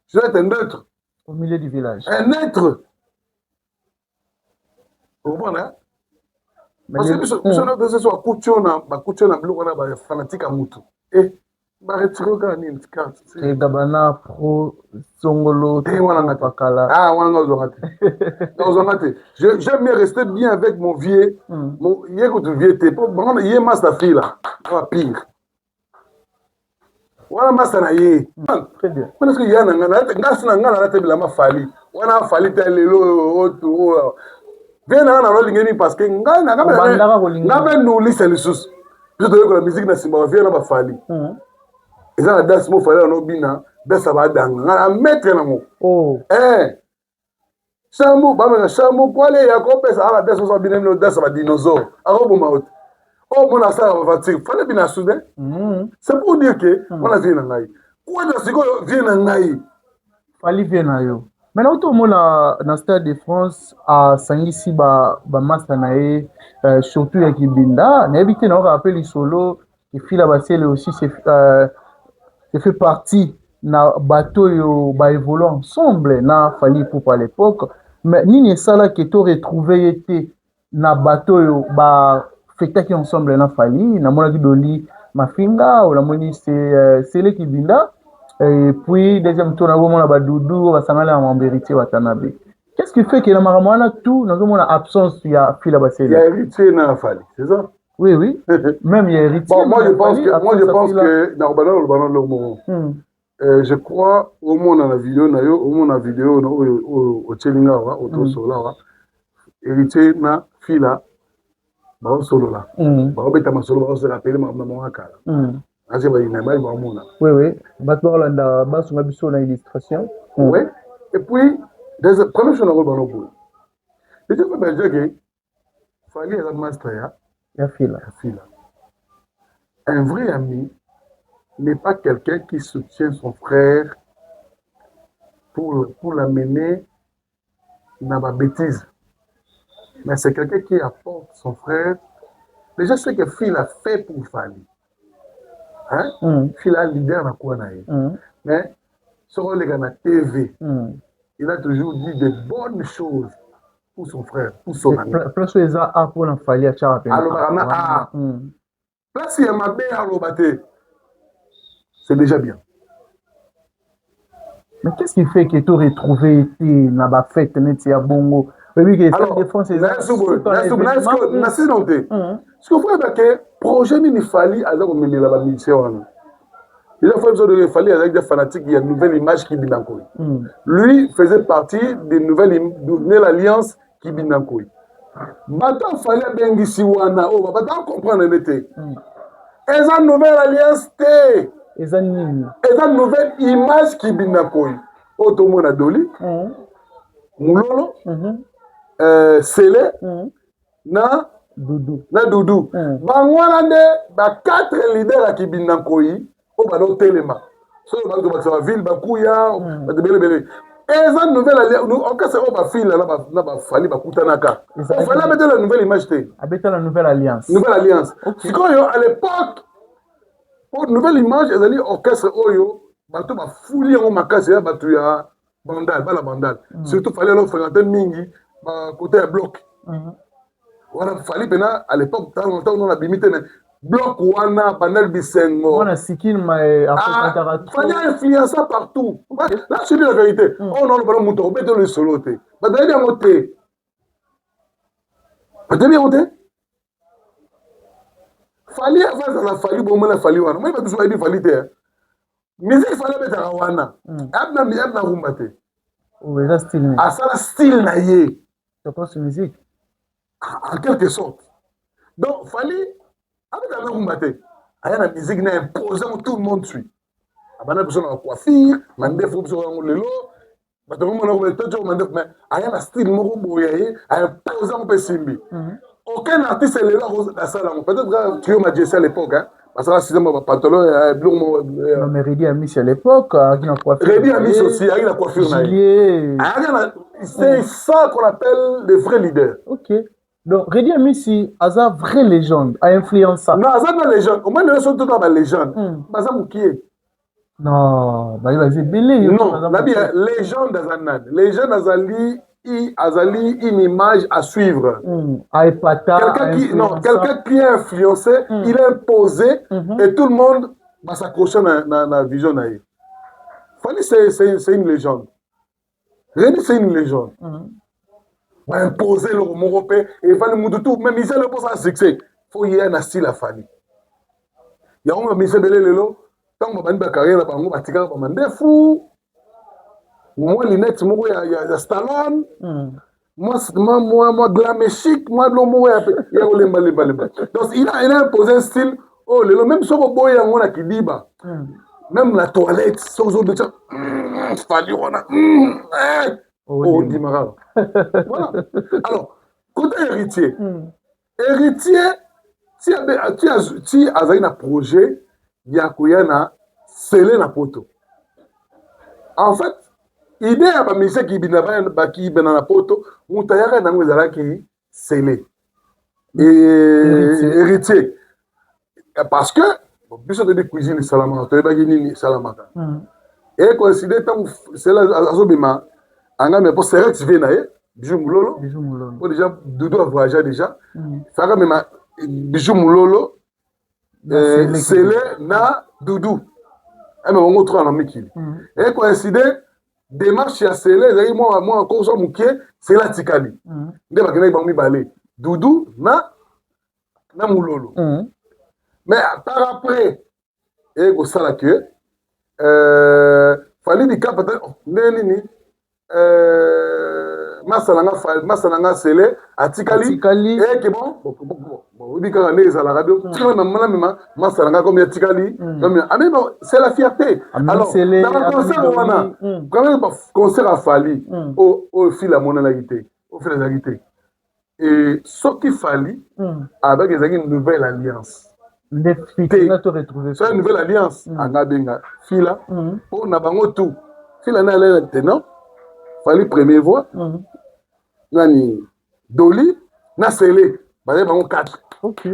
Je dois être un neutre. Au milieu du village. Un être. Vous comprenez? Parce que ce soit couture, fanatique à Moutou. Et Gabana pro Songolo Pakala. Ah, j'aime bien rester bien avec mon vieux. Mon vieux t'es pas. Il y a master fille là. Pire. Voilà master na ye. Très bien. Parce que y a ngana te bilama fali. Wana fali te lelo otu. Viens na rolingeni parce que ngana ngabe nous lise les sous. Je te dis que la musique na simba vient na ba fali. Et ça, la danse, moi, fallait en obina, danse, ça va dans la mettre dans mon. Oh. Chamou, chamou, pour aller, il y a quoi, ça, la danse, ça va bien, danse, ça va dinosaure. Alors, bon, oh, mon asa, on va dire, fallait bien soudain. C'est pour dire que, on a vu un aïe. Quoi, c'est quoi, vient un aïe? Fallait bien aïe. Maintenant, tout le monde dans le Stade de France, à Sangisi, Mastanae, surtout avec Ibinda, n'habitez pas, on rappelle les solos, et puis là-bas, c'est aussi, c'est fait partie na bateau yo ba évoluer ensemble na Fally Ipupa à l'époque mais ni ça là que tu retrouvé était na bateau yo ba fêter ensemble na Fally na mona Doli Mafinga ou la moni c'est le Kibinda et puis deuxième tour na mona ba Doudou ba sangala en vérité watanabe. Qu'est-ce qui fait que na maramana tout na mona absence ya fila ba il y a héritier na Fally, c'est ça? Oui, oui. Même il y a héritier. Bon, moi, je pense que je crois au monde dans la vidéo, au monde dans la vidéo, au Tchelinga, au Sola, héritier na fila, au solo là. Au bêta ma solo, se rappeler ma maman à Kala. Ah, c'est vrai, il n'y a pas de monde. Oui, oui. Battement là, bas sur ma biseau dans l'illustration. Oui. Et puis, première chose, on va voir le déjà, il faut dire que Fally est un master. Un vrai ami n'est pas quelqu'un qui soutient son frère pour l'amener dans la bêtise. Mais c'est quelqu'un qui apporte son frère. Déjà, ce que Phil a fait pour Fally. Hein? Phil a leader dans quoi mais sur les gars na TV, il a toujours dit de bonnes choses pour son frère, pour son ami. Place où ils ont pour Fally à Charapé. Alors, place il y a ma belle à l'obate. C'est déjà bien. Mais qu'est-ce qui fait que tu aurais trouvé dans la fête de Bongo? Oui, que alors, défense est ce qu'il faut dire que projet ni Fally a donc mené la mission. Il a fallu Fally avec des fanatiques, il y a une nouvelle image qui binankoui. Lui faisait partie des nouvelle alliance qui binankoui. Maintenant, Fally a bien dit si wana, on va pas comprendre l'été. Et une nouvelle alliance té. Et une nouvelle image qui binankoui. Otomona Doli, Moulolo, Sele, na Doudou. Bangwalande, ba 4 leaders qui binankoui. Oh, bah, non, Téléma. So, bah, la ville, bah, Kouya, bah, de belle. Et ça, nouvelle alliance, en cas, c'est, oh, bah, fille, là, bah, Fally, bah, Koutanaka. On fallait mettre la nouvelle image, té. Avec la nouvelle alliance. Nouvelle alliance. C'est quand, à l'époque, pour nouvelle image, ils allaient orchestre, Oyo, bah, tout, bah, fouiller, on m'a cassé, bah, tu as, bandal, bah, la bandal. Surtout, fallait leur fréquenter Mingi, bah, côté bloc. Voilà, Fally, maintenant, à l'époque, on a limité, bloc wana banal bisengo on a sikil fallait influencer partout là je dis la vérité on a le ballon mouton on le solo té ba d'aller bien monter ba d'aller bien monter Fally avant la Fally bon la Fally wana moi pas besoin de Fally té musique fallait mettre wana abna rumba té oui ça style ah ça style na yé c'est quoi ce musique en quelque sorte donc Fally avec la rumba té la musique n'a imposé tout le monde suit abana besoin de coiffure mandef besoin de lelo bato mo na ko beto mandef mais ayana style moko boyaye imposé un peu simbi aucun artiste lelo la salle peut-être tu m'as dit à l'époque hein parce que c'est mon pantalon bleu mais Reddy a mis à l'époque avec la coiffure Reddy a mis aussi avec la coiffure c'est ça qu'on appelle les vrais leaders. OK Donc, Redi Amisi, Aza, vraie légende, a influencé. Non, Aza, une légende. Au moins, nous sommes tous une légende. Aza, Moukié. Non, vas-y, Billy. Non, la légende d'Azanan. Légende Azali, Azali, une image à suivre. Quelqu'un qui a influencé, il a imposé, et tout le monde va s'accrocher dans la vision. Fali, c'est une légende. Redi, c'est une légende. Va imposer le Européen, et Fali Moudoutou, même il sait le pour ça succès. Il faut y avoir un style à Fali. Il y a un monsieur Belé Lelo, tant que ma carrière, on va tirer comme un fou. Moi, Linette, moi, il y a Stallone. Moi, glam chic, moi, de l'homme, il y a Olemba, Lemba, Lemba. Donc, il a imposé un style. Oh, même si on boit, on a qui dit, même la toilette, sans autre de Fali, on a. Oh, dit Mara. Voilà. Alors, côté héritier, héritier, si tu as un projet, il y a un scellé na poto. En fait, l'idée à la mission qui est dans la poto, on a un peu qui scellé. Et héritier. Parce que, plus de cuisine salamaka, tu as des salamaka. Et considéré tant c'est là à Zobima, en gamme pour serrer tu viens naïe, bijou moulolo. Pour déjà Doudou a voyagé déjà. Ça même bijou moulolo, scellé na Doudou. Et mais on trouve un ami qui. Et coïncidé, démarche à scellé, moi encore sur mon pied, c'est la Tikali. Ndé ba kena ba mi balé. Doudou na moulolo. Mais par après, et go sala que fallait des cas peut-être neni masalanga scellé atikali et que bon oui quand on est à la radio tu vois même masalanga comme atikali comme c'est la fierté alors dans le concert on a quand même concert à Fali au fil à mon analyté au fil de la réalité et ce qui Fali avec une nouvelle alliance. C'est une nouvelle alliance. Angabenga, Fila, pour Nabango tout. Fila n'a l'air maintenant. Fallait première voix. Nani Doli, na Sélé. Bah, bango 4.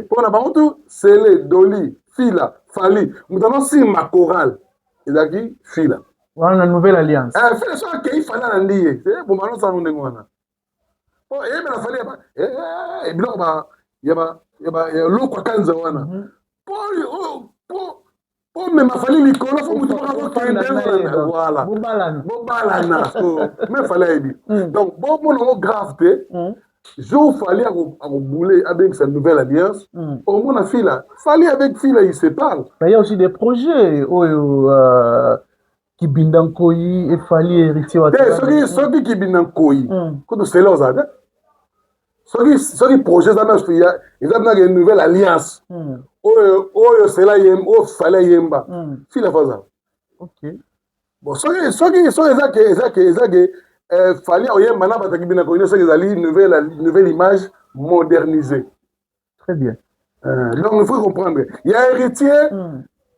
Pour Nabango tout, Sélé, Doli, Fila, Fali. Nous avons 6 ma chorale. Il a dit Fila. Voilà une nouvelle alliance. Fila, ça qui fallait en dire. C'est pour maintenant ça nous dégoûte. Oh, et bien la Fali, et bien il y a l'eau quoi quand ça wana. Pour même fallait Nicolas faut que tu voilà bobalana mais fallait dire donc bon mon gravité je fallait à bouler avec cette nouvelle alliance au moins la fille là fallait avec fille là il se parle mais il y a aussi des projets qui bindankoyi et fallait héritier ceux qui bindankoyi quand c'est là ça ce projet ça marche il y a une nouvelle alliance oyo cela yem o fallait yemba fila faza OK bon so ezake fallait oyemba na bataki bina ko ça ezali nouvelle image modernisée très bien donc il faut comprendre il y a héritier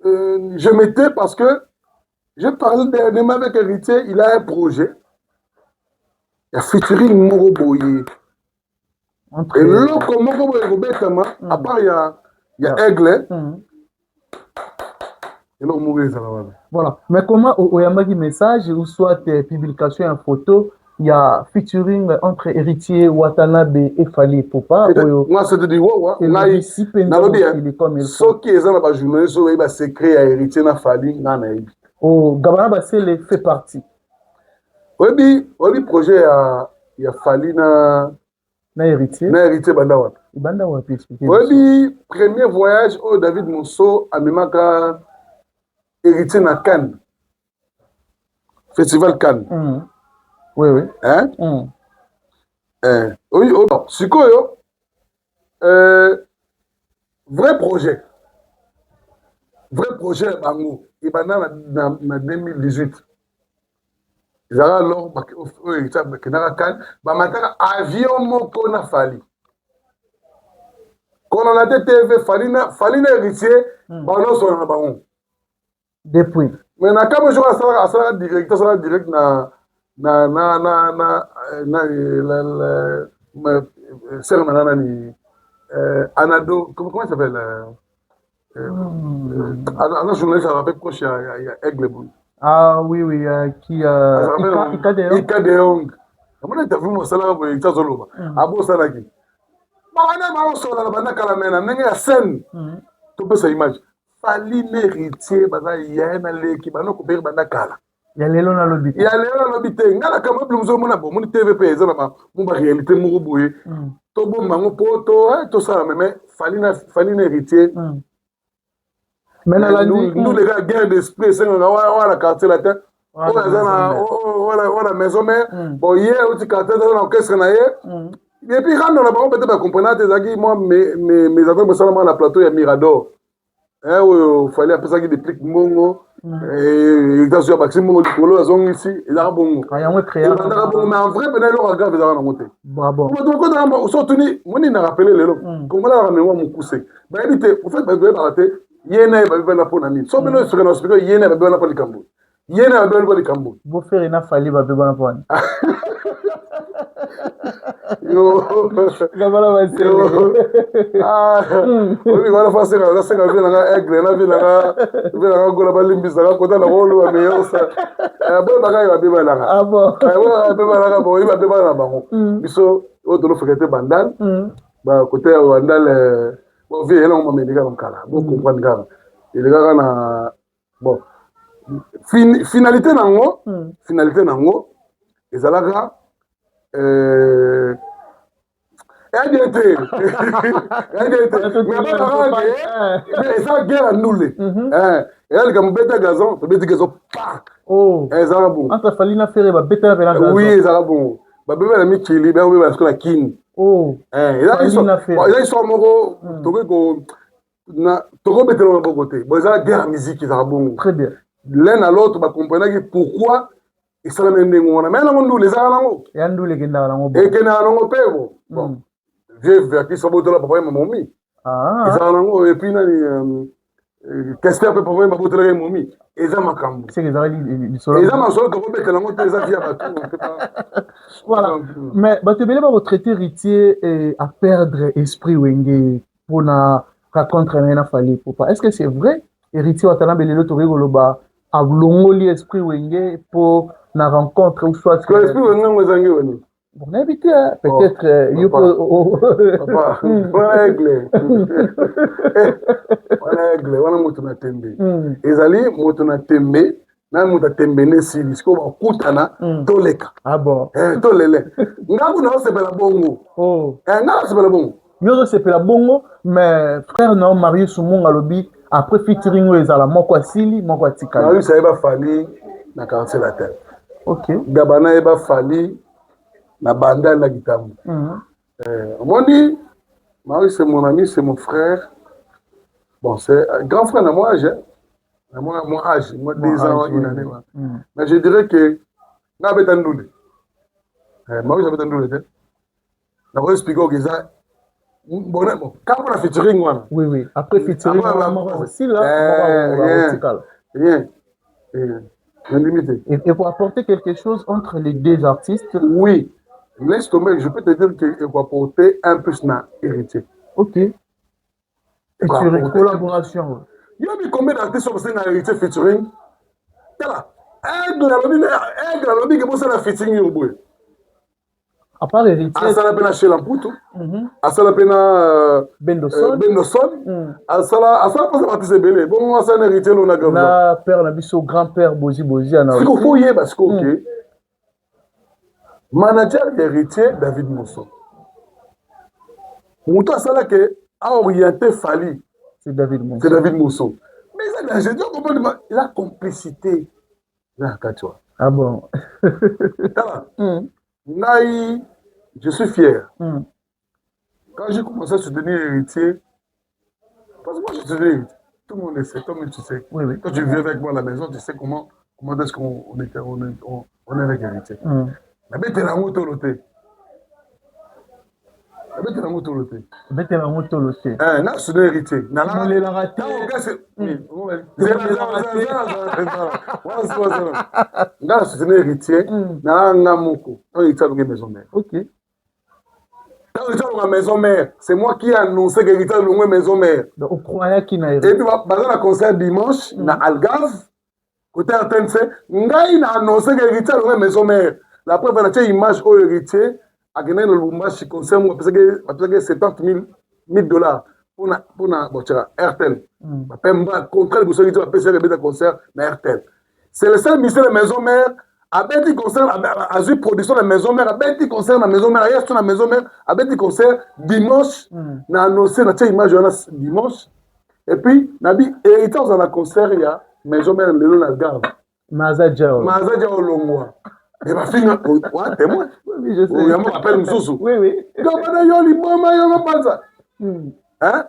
je mettais parce que je parlais dernièrement avec héritier il a un projet il y a featuring moko boye et loko moko boye kobetama à part il y a Aigle. Voilà. Mais comment au Yamagi message ou soit publication en photo, il y a featuring entre héritier Watanabe et Fali Poupa. Moi, c'est de dire, on a eu ce qui est dans la journaliste, c'est créé à héritier na Fali, na naïb. Oh, Gabana Bassele fait partie. Oui, projet, il y a Fali na héritier. Na héritier Bandawa. Bandawa, tu expliquer. Oui, premier voyage au David Monceau à Memaka, héritier na Cannes. Festival Cannes. Oui. Hein? Oui, c'est quoi, vrai projet, Bango. Il va dans 2018. Ils ont alors, avion moko na Fali. Quand on a TV, Fali na héritier, Bango sont na Bango. Depuis. Mais na comme je vois direct na sœur Nanani, Anado, comment il s'appelle un journaliste, ça rappelle proche, il y a Aigle. Ah oui, oui, qui... Ika de Hong. Ika de Hong. Comment tu as vu mon salaire pour Ika Zoloba? Abo Salaki. Maman, on sort dans la bande calamena, n'est-ce pas scène? Tu peux sa image. Fali l'héritier, baza yena leki, bano coupé banda kala. Ya lelo na lobite. Ya lelo na lobite. Ngala kama blumzo mona bo, mon TVP ezana ma, mon réalité mo boye. To bo mango poto, to ça mais fali na héritier. Maintenant nous les gars guerre d'esprit, c'est on a la quartier la tête. Voilà maison mais bon hier au quartier dans l'orchestre na hier. Et puis quand on a pas peut-être comprendre tes amis moi mes amis ça na plateau ya Mirador. Il fallait appeler ça des plics mongo et il sur baxi mongo likolo azong ici il a bongo ayamwe créer mais en vrai pendant leur grave dans la montée bravo donc quand on surtout ni moni na rappeler lelo comme là on me couser bah éviter au fait bah rater yena ba na pona ni so bino sur na hospital yena ba na pona kambo yena ba na kambo bo faire ina fali ba na pona yo gabala ba se oui voilà face na senga vina na aigle na vina na gola ba limbisa ka kota na rolo ba meilleur ça bo ba ka ba na ah bon ba na bo ba na bango biso o to lo fekete bandal ba côté bandal bon vie là on m'a médical en kala bon comprendre gars il gars na bon finalité nango ezalaka mais ça guerre annulée et elle comme bête gazon to bête gazon pa oh ezala bon entre falina faire ba bête na gazon oui ezala bon ba bébé na michili ba bébé parce que la kin oh ils sont moko toko betelo na bokote bon ezala guerre musique ezala bon très bien l'un à l'autre ba comprendre pourquoi et ça la même ndengona mais nango ndule ezala nango ya ndule kenda nango et kena nango pe bon vieux verki so botola papa ma momi ezala nango et puis nani qu'est-ce que papa ma botola momi eza makambo c'est que ezala li solo eza masolo ko betela nango te eza via bato voilà mais bato bele ba retraité héritier à perdre esprit wenge pour na raconter na fali papa est-ce que c'est vrai héritier watana belelo to rigoloba a longoli esprit wenge pour na rencontre ou soit que l'esprit wenge ngozangi wani bon habité peut-être you papa wana moto na tembe ezali moto na tembe na moto tembe ne sili siko ba kutana toleka ah bon tolele ngaku na osepela bongo nga osepela bongo yo osepela bongo mais frère na Marius Munga lobi après featuring ezala moko asili moko atikala Marius ayeba fali na quartier la terre OK Gabana ayeba fali na banda na gitambo Moni Marius c'est mon ami c'est mon frère bon c'est grand frère à moi âge moi âge moi 10 ans une année mais je dirais que na betandoule Marius betandoule na ko expliquer que ça bon quand on a featuring wana oui après featuring aussi là rien limité et pour apporter quelque chose entre les deux artistes oui laisse tomber je peux te dire qu'il va apporter un plus na héritier OK et sur collaboration il y a combien d'artistes sont na héritier featuring là aigle la lobby que ça la featuring yo boy à part héritier asala pena chez Lamputu asala pena Bendoson asala pas artiste belé bon asala héritier lo na gavana na père na biso grand-père Bozi ana c'est qu'il faut y parce que OK manager héritier David Mosso muto asala que a orienté Fali c'est David Mosso mais ça je dis comprendre la complicité là tu vois ah bon Naï, je suis fier. Quand j'ai commencé à soutenir héritier, parce que moi je soutenais héritier, tout le monde le sait, toi-même tu sais. Oui. Quand tu viens avec moi à la maison, tu sais comment est-ce qu'on est avec héritier. Mais bête la moto loté. Bête la moto loté. Non, c'est héritier. On l'a raté. Nga soutenir héritier na nga moko on est avec maison mère OK Quand tu as la maison mère, c'est moi qui ai annoncé que tu as la maison mère. Donc, au croyant qu'il n'a Et puis, pendant le concert dimanche, na Algarve, côté RTNC, ngai na annoncé que héritier a la maison mère. La preuve, on a une image au héritier, à gagner le Lubumbashi concert, parce que 70 000 $. Pour RTL. Contrat de Boussoli, tu vas payer le concert, mais RTL. C'est le seul ministère de la maison mère. Avec des concerts, à la production de la maison mère, avec des concerts dans la maison mère, hier sur la maison mère, avec des concerts dimanche, on a annoncé notre image dimanche. Et puis, on a dit, hérité dans un concert, il y a maison mère, le long de la garde. Mazadjao. Mazadjao Longwa. Et ma fille, ouais, témoin. Oui, je sais. Il y a un appel Moussou. Oui, oui. Donc, on a dit, il pas ça. Hein?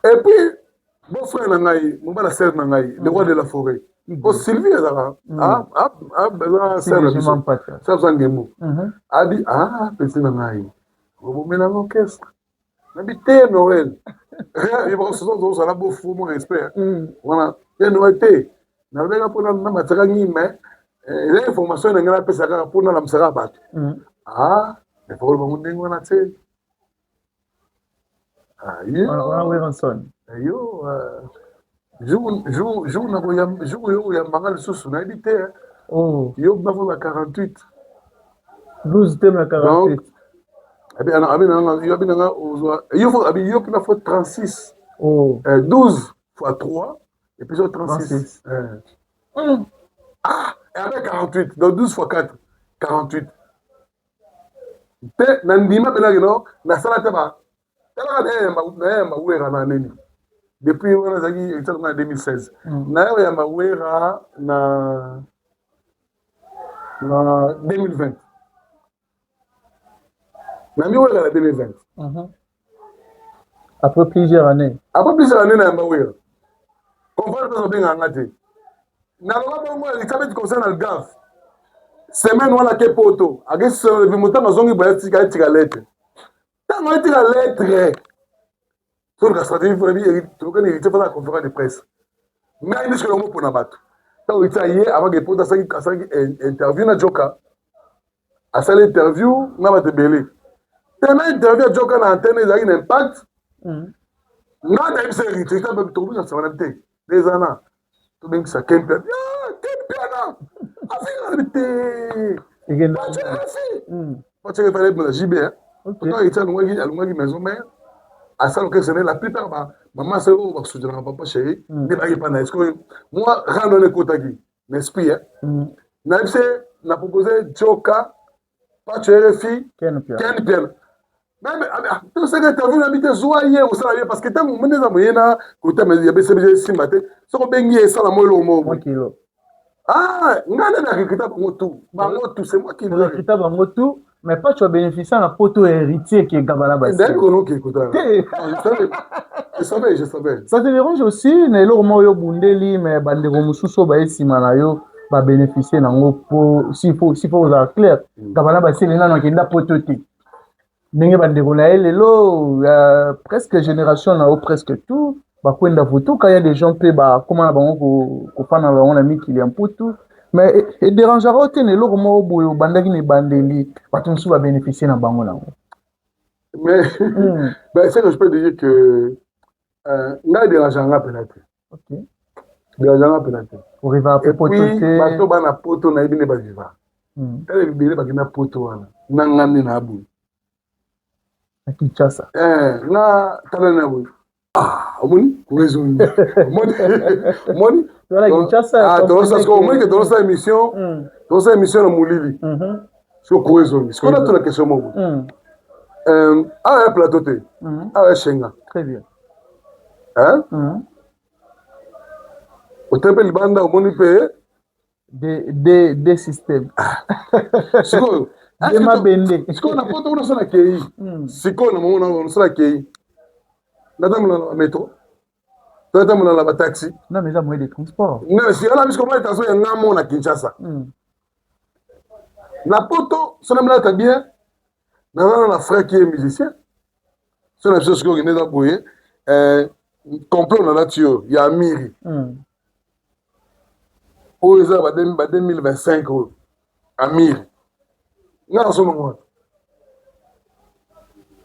Et puis, mon frère Nangaï, mon frère Serre Nangaï, le roi de la forêt. Oh, Sylvie, elle a besoin de ça. Ça, Ngemo. A dit, petit Nangaï, vous mettez un orchestre. N'habitez Noël. Il va se sentir ça, là, beau fou, mon respect. Voilà. Il y a Noël. N'a pas pour la matériel, mais l'information n'est pas ça pour la msara. Il faut le monde d'Ingwanate. Ayo, jour na mangal susu na dit oh yo na 48 12 thèmes à 48 yo faut 36 oh 12 fois 3 et puis 36 et avec 48 donc 12 fois 4 48 te nandima belagino na sala teba depuis on a dit en 2016 na ya mawera na 2020 na miwera na 2020 après plusieurs années na mawera comprendre pas bien ngate na loba mo il savait concerne le gaf semaine wala ke poto agesi le motama zongi ba tika lettre tango tika lettre sur la stratégie pour il faut la conférence de presse mais il dit que le mot pour nabato tant il y a avant que pour ça interview na joka à ça l'interview na ba tebele tellement interview joka na antenne il a un impact na da c'est hérité ça peut tomber dans sa vanité des années tout bien que ça kempe kempe affaire et parce que fallait me JB quand il tient l'ongagi maison mère à ça que c'est la plupart maman c'est où va soutenir papa chéri ne va pas est-ce que moi rendre le kotaki n'est-ce pas n'a c'est n'a proposé Joka pas tuer fille Ken Piel même tout ça que tu as vu l'habiter zoyer au salaire parce que tant on est dans moyena côté mais il y a BCBG simate ce qu'on bengi ça la molo mo kilo ngana na rikita bangotu c'est moi qui le rikita bangotu mais pas tu as bénéficié d'un poteau héritier qui est Gabala Bassi. Je savais. Ça te dérange aussi, Nelo Moyo Bundeli, mais Bandero Mususo Baïsi Manayo va bénéficier d'un pot, s'il faut vous clair. Gabala Bassi, il y a un poteau. N'est Bandero Lelo, presque génération, là, presque tout. Bakwenda photo, quand il y a des gens qui comment on a mis qu'il y a un poteau. Mais il dérangera autant les lots au bout bandagi ne bandeli patron va bénéficier dans bango là. Mais c'est que je peux dire que n'a dérangera peut-être. OK. Dérangera peut-être. Pour arriver à poto te bato bana poto na ibine ba viva. Tele bibele ba kina poto wana. Na ngani na abu. Na Kinshasa. Na tala na abu. Omoni kuwezoni. Omoni Voilà Kinshasa. Parce que dans sa émission na Mulili. Sur kuwezoni. Ce qu'on a toute la question mo. Un plateau te. Shenga. Très bien. Hein? Au temple banda omoni pe des systèmes. Siko. Dema bende. Siko na poto una sana kei. Siko na mo na sana kei. Natamos na métro. Natamos na taxi. Non, mais ça moyen de transport. Non, si on a vu comment il y a un mot na Kinshasa. Na poto, ça n'a pas bien. Na frère qui est musicien. C'est la chose qu'on est dans boyer. Complot na nature, il y a Amiri. Au ils ont 2025 Amiri. Non, ce moment.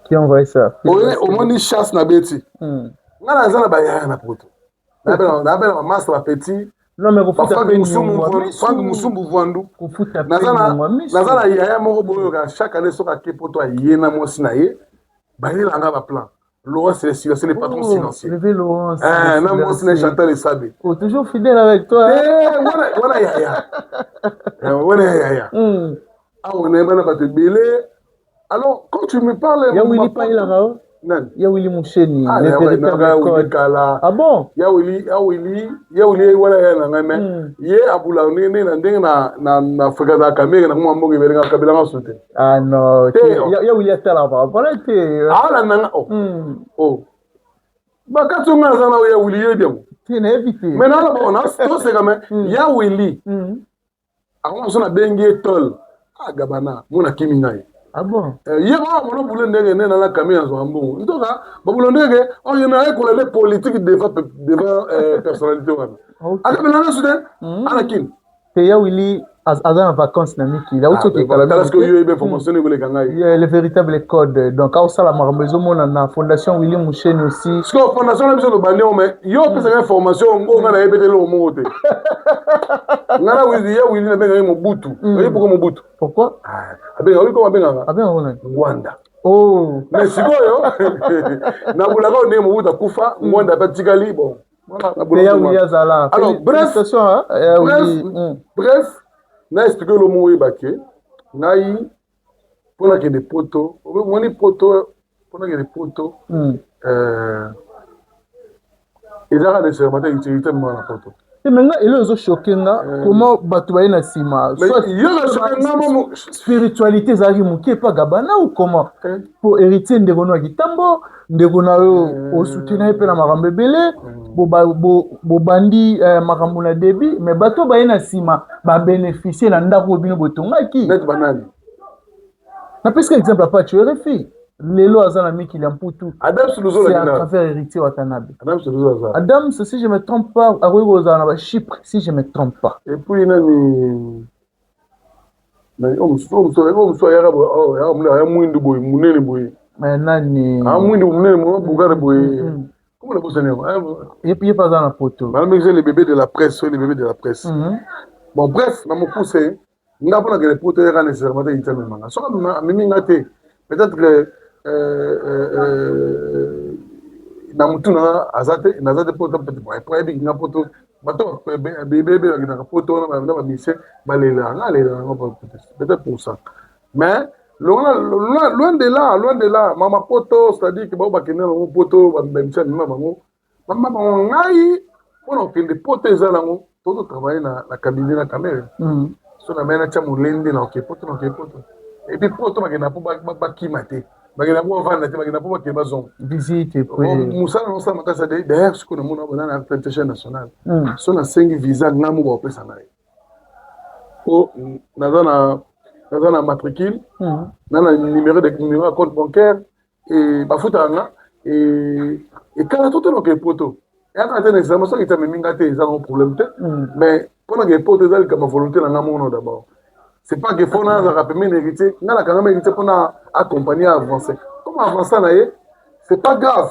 Qui a envoyé ça? Au moins, ni chasse na beti. Nga na baya na poto. Na bela master la petit. Non mais Franck Musumbu Vandu. Naza na yaya moko boyo ka chaque année soka ke poto ayena mosi na ye. Bayela nga ba plan. Laurent c'est le patron silencieux. Levé Laurent. Non mosi na chanteur les sabé. Oh toujours fidèle avec toi. Voilà yaya. Voilà yaya. Ah on est bana ba te belé. Alors, quand tu me parles... Il y a Willy Païla, il y a Willy Moucheni, le véritable code. Ah bon? Il y a Willy, voilà, il y a Aboula, na Fagada Kamé, na Mouambo, il y a Kabila Soute. Ah non, il y a Willy Atala, voilà, ah là, non, oh. Bah, quand tu m'as dit, il y a Willy, bien. Tu n'es évité. Mais non, bon, c'est quand même, il y a Willy. Alors, on a bengue tol. Ah, Gabana, mon Akiminaï. Ah bon? Hier, on a voulu négocier dans la caméra en bon. Donc, on voulait négocier. On y a un les politiques devant personnalité. Ah, mais là, c'est Anakin. Il y a Willy en vacances na miki. Là où tu es parce que il y a information de les gars. Il y a le véritable code. Donc, à ça la maison mon na fondation Willy Moucheni aussi. Parce que fondation la mission de Banio mais yo peut cette information on a répété le mot côté. Ngala Willy na benga Mobutu. Oui pourquoi Mobutu? Pourquoi? Ah ben oui comment benga? Ah ben Rwanda. Oh. Mais sikoyo na bulaka on est Mobutu kufa Rwanda pas tigali bon. Alors, bref, n'a expliqué le mot ébaqué. N'a eu, pour la des poteaux, on est poteaux, pour la des poteaux, et là, les cérémonies utilisent tellement la poteau. Et maintenant, il est choqué, comment Batouaï na Sima. Spiritualité, qui est pas Gabana ou comment? Pour hériter de Renaud Gitambo, de Renaud au soutien de la Marambe Belé, Bobandi Maramboula Debi, mais Bato Baïna Sima va bénéficier d'un Darobino Botonga qui. Net banane. Na plus qu'exemple, pas tu es fille. Lelo Azanami qui l'a tout. C'est à travers héritier Watanabe. Adam, si je ne me trompe pas, à Chypre, si je ne me trompe pas. Et puis, il y a les bébés de la presse, les bébés de la presse. Bon, bref, je me pousse. Je ne sais pas que les potes sont nécessairement peut-être que na mutu na azate poto peut être pour ebi na poto bato bébé na poto na ba mise balela ngalela peut-être pour ça mais loin de là mama poto c'est-à-dire que ba kena na poto ba mbemisa mama bango mama bango ngai pour que les potes ezango tout travailler na cabinet na caméra so na mena cha mulende na ok poto et puis poto ba kena pour ba kimate bagina pour vendre bagina pour que bazon visite puis musa non ça makasa d'ailleurs ce qu'on a mon abonné à la nationale so na 5 visa ngamu ba pesa na o na matricule na numéro de compte bancaire et ba futanga et quand tout est ok poto et quand tu es nécessairement ça qui t'a mis ngate ils ont un problème mais pendant que poto est comme volonté na ngamu d'abord. C'est pas que faut na rappeler héritier, na la quand même héritier pour accompagner avancer. Comment avancer na c'est pas grave.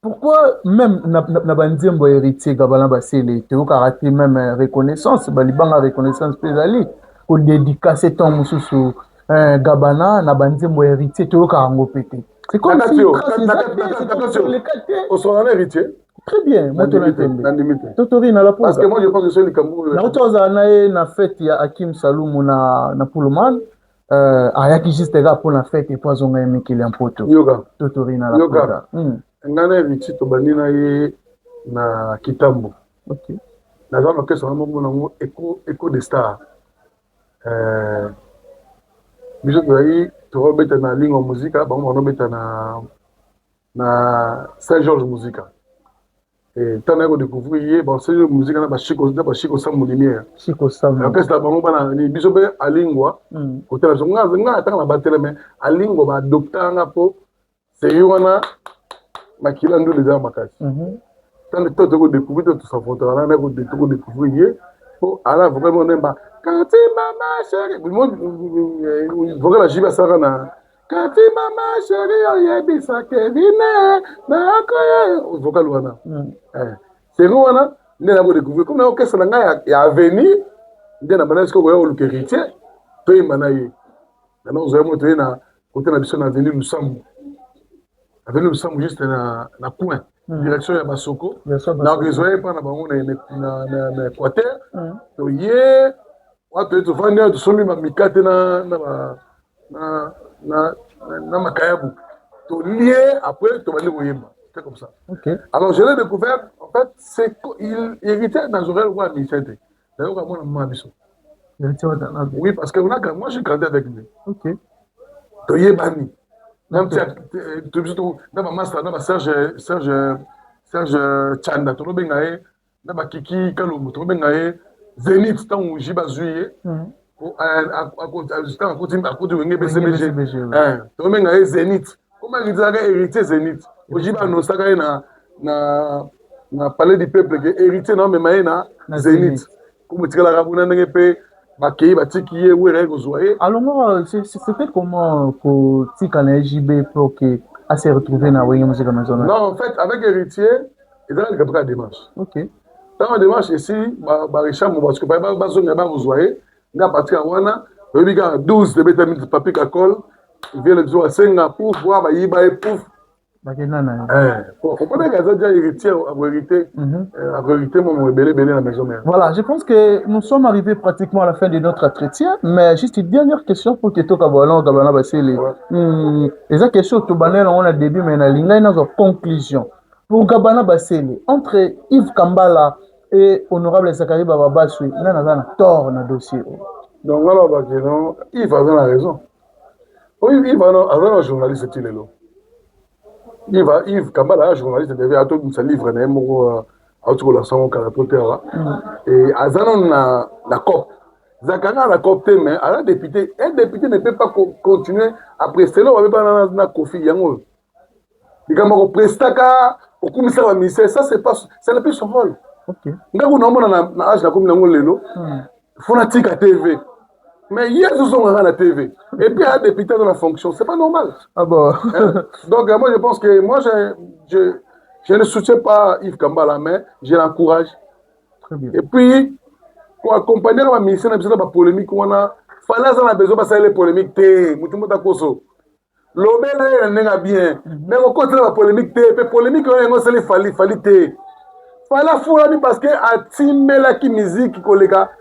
Pourquoi même na banzembo héritier gabana basele te karaté même reconnaissance balibanga reconnaissance pesali ko dédicacer ton mususu gabana na banzembo héritier te karango pété. C'est comme si au son héritier. Très bien, moi tu l'as Totori na la pose. Parce que moi je pense que c'est le Cameroun. Na utoza na fête ya Hakim Saloum na Pullman ayaki juste là pour la fête et poisonga mikili en poto. Yoga. Totori na la pose. Ngana héritier to banina ye na Kitambo. OK. Na zama ke so mo écho de star. Biso to beta na lingo musica, ba mo beta na Saint-Georges musica. Et tant qu'on découvrir bon c'est musique na Chico Sam Lumière Chico Sam orchestre bango bana ni biso be alingwa côté la zonga ta na batele mais alingwa ba adopter nga po c'est yona makila ndo les makasi tant que toi tu découvrir tout ça photo là na ko découvrir po ala vraiment nemba quand mama chérie le monde voka la jiba sara Kati mama chérie oyebisa Kevin na koya vocal wana. C'est wana nde na découvrir comme na orchestre nga ya avenir nde na bana siko koya oluka héritier to imana ye. Na nzo mo to na côté na biso na avenir Lusambo. Avenir Lusambo juste na coin direction ya Basoko. Na rejoindre pas na bango na Équateur. To ye watu tu fanya tu somi mamikate na makayabu. To lié après to bali boyemba. C'est comme ça. Okay. Alors je l'ai découvert en fait c'est il héritait dans Zorel roi Michel. D'ailleurs moi na mabiso. Oui parce que moi j'ai grandi avec lui. OK. To yebani. Même tu na ba master na ba Serge Chanda to bengaye na ba Kiki Kalumbu to bengaye Zenith tant jiba zuye. À côté wenge BCBG. To bengaye Zenith. Comment il disait héritier Zenith. Ojiba no saka na palais du peuple que héritier non mais maïna Zenith. Comme tu la rabuna ndenge pe bakei batiki ye wera gozoye. Alors c'était comment pour tika na JB pour que à se retrouver na wenge musique maison. Non, en fait avec héritier, il a le démarche. OK. Dans la démarche ici, Richard mo parce que ba zonga ba gozoye, nga partir wana, obi ga 12 de bétamine papier cacol, il vient le jour à Singapour voir ba yiba et pouf. Voilà, je pense que nous sommes arrivés pratiquement à la fin de notre entretien, mais juste une dernière question pour que tu aies les questions que on a début, mais on a une conclusion. Pour Gabana Basseli, entre Yves Kambala et Honorable Zakari Bababasui, il y a un tort dans le dossier. Donc voilà, Yves a raison. Oui, Yves a un journaliste, il est là. Yves Kambala, journaliste, devait attendre sa livre, et Azanon la COP. Zakana la COP, mais un député ne peut pas continuer à prester là, on ne peut pas na Kofi Yango. Il y a un prestaka au commissaire ministère, ça c'est pas, ça n'est plus son rôle. OK. Nga kuna mona na âge na comme nango lelo. Fonatika TV. Mais hier, ils sont à la TV. Et puis, un député dans la fonction, c'est pas normal. Ah bon? Donc, moi, je pense que moi, je ne soutiens pas Yves Kambala, mais je l'encourage. Très bien. Et puis, pour accompagner la ministre, il y a une polémique. Il fallait besoin de les polémiques. L'obé là, il est bien. Mais au côté de la polémique, la polémique, il fallait. Fallait fouiller parce que à Timela qui musique, koleka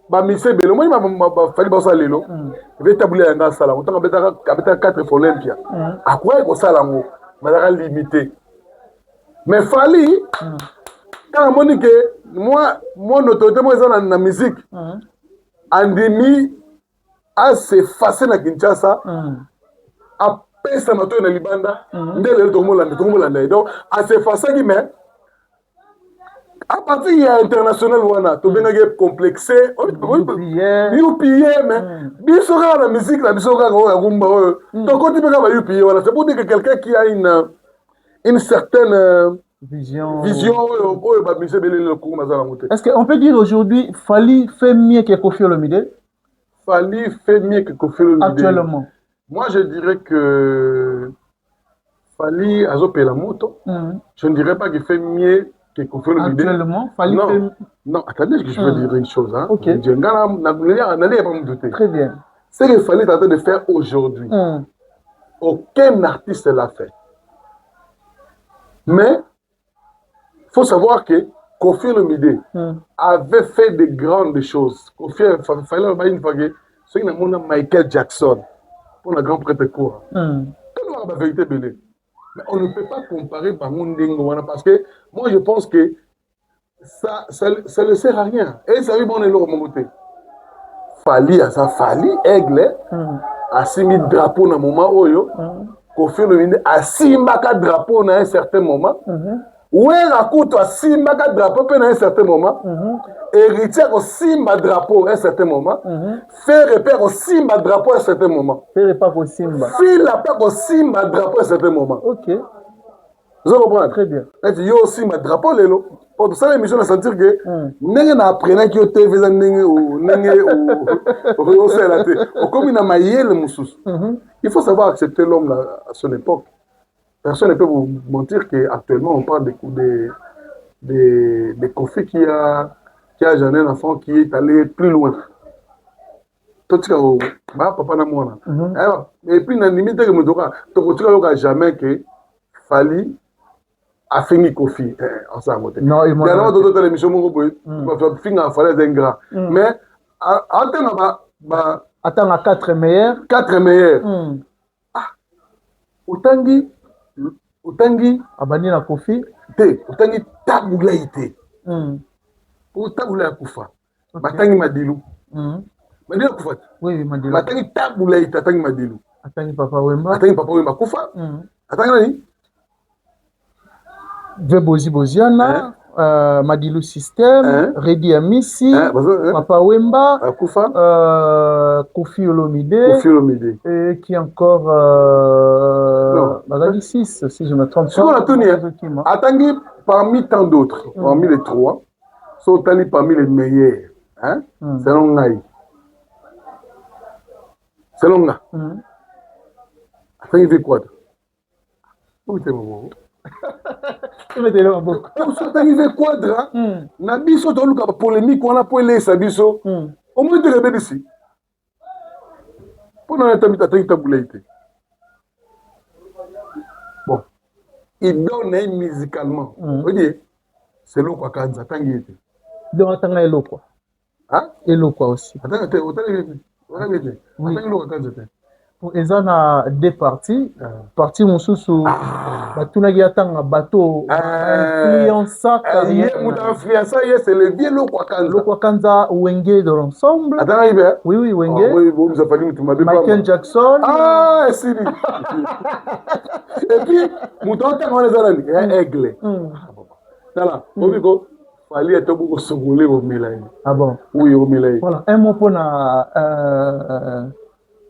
ba mise belo moi ba fali ba sala lelo ve tabula nga sala on abeta 4 pour Olympia akwa ko sala ngo malaka limité mais fali quand monique moi mon autorité moi ça na musique andimi a se fasser na Kinshasa a pesa mato na libanda ndele to molanda donc a se fasser qui mais à partir il y a international wana to benga complexé UPA mais bisora la musique la bisora ya rumba to côté benga ba UPA voilà c'est pour dire que quelqu'un qui a une certaine vision ba mise belé le cours mazala moté. Est-ce qu'on peut dire aujourd'hui Fally fait mieux que Koffi Olomide? Fally fait mieux que Koffi Olomide actuellement. Moi je dirais que Fally azopé la moto. Je ne dirais pas qu'il fait mieux que Koffi Olomide. Actuellement, Fally fait... Non, attendez que je veux dire une chose. Hein. Ok. Très bien. C'est que Fally est en train de faire aujourd'hui. Aucun artiste l'a fait. Mais, il faut savoir que Koffi Olomide avait fait de grandes choses. Koffi Olomide, une fois que c'est Michael Jackson pour la grande prêtre cour. Quelle est la vérité belée? Mais on ne peut pas comparer Bangondengo parce que moi je pense que ça ne sert à rien. Et ça veut dire qu'on est côté. Fally, aigle, a simi drapeau dans un moment où Koffi Olomide a simi drapeau dans un certain moment. Ouais, la coute a simi drapeau dans un certain moment. Héritier a simi drapeau à un certain moment. Faire repère aussi drapeau à un certain moment. Faire repère aussi. Fil la paix aussi drapeau à un certain moment. Ok. Vous comprenez? Très bien. Il y a aussi ma drapeau, Lélo. Pour ça, l'émission, on a senti que n'est-ce pas apprenant qui est TV, il faut savoir accepter l'homme à son époque. Personne ne peut vous mentir qu'actuellement, on parle des conflits qui a gêné un enfant qui est allé plus loin. Tout ce que papa n'a moi. Et puis, la limite que je ne jamais que Fali a fini Kofi. Non, il y a d'autres émissions qui ont fait des ingrats. Mais, attends, à 4 meilleurs. 4 meilleurs. Utangi. Abani na Kofi. Utangi tabulaïté. Tabulaïté kufa. Batangi Madilu. Madilu kufa. Oui, Madilu. Batangi tabulaïté, atangi Madilu. Atangi Papa Wemba. Atangi Papa Wemba kufa. Atangi nani? Vebozi Boziana, Madilu System, Redi Amisi, Papa Wemba, Kofi Olomide, et qui encore Magali 6, si je me trompe pas. Atangi parmi tant d'autres, parmi les 3, sont parmi les meilleurs. Hein? Selon Ngaï. Selon Ngaï. Atangi fait quoi? Où est-ce que arrivé quadra na biso to luka polémique wana po elesa biso au moins de rebelle ici pour na tamita tamita boulaité bon il donne musicalement vous dites c'est l'eau quoi kanza tangi était donc tanga elo quoi hein elo quoi aussi attends l'eau kanza pour ezana deux parties partie mususu batuna giatanga bateau influença c'est le vieux Lokwa Kanza Wenge de l'ensemble. Oui, Wenge. Michael Jackson. Ah, c'est lui. Et puis, Mouton aigle. Voilà, fallait être beaucoup secoué au Milan. Ah bon? Oui, au Milan. Voilà, un mot pour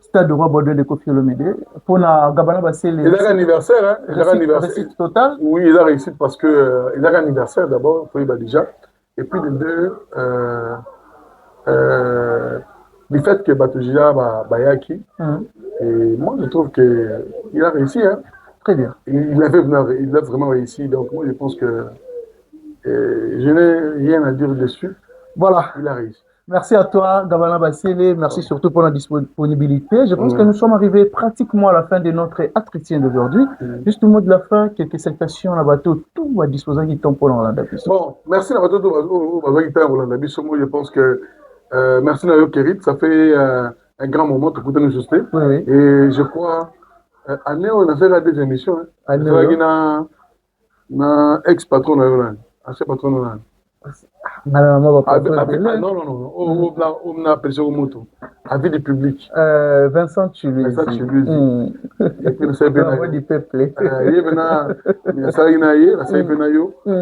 Stade de Roi Bordeaux de Kofi Olomide. Pour Gabana Bassé. Il a un anniversaire, hein? Il a un anniversaire. Total? Oui, il a réussi parce que il a un anniversaire d'abord, il faut déjà. Et puis de deux, du fait que Batougia Bayaki, et moi je trouve qu'il a réussi. Hein? Très bien. Il a vraiment réussi. Donc moi je pense que je n'ai rien à dire dessus. Voilà. Il a réussi. Merci à toi, Gabana Bassélé. Merci surtout pour la disponibilité. Je pense que nous sommes arrivés pratiquement à la fin de notre entretien d'aujourd'hui. Juste au mot de la fin, quelques salutations à bateau, tout à disposition qui tombe pour l'Olanda. Bon, merci à bateau, tout à l'Olanda. Moi, je pense que merci à Kérit. Ça fait un grand moment pour nous ajuster. Oui. Et je crois, année, on a fait des émissions. On a ex-patron, ancien patron. Non, on a appelé sur moto. Avis du public. Vincent Chuluzi. Du peuple.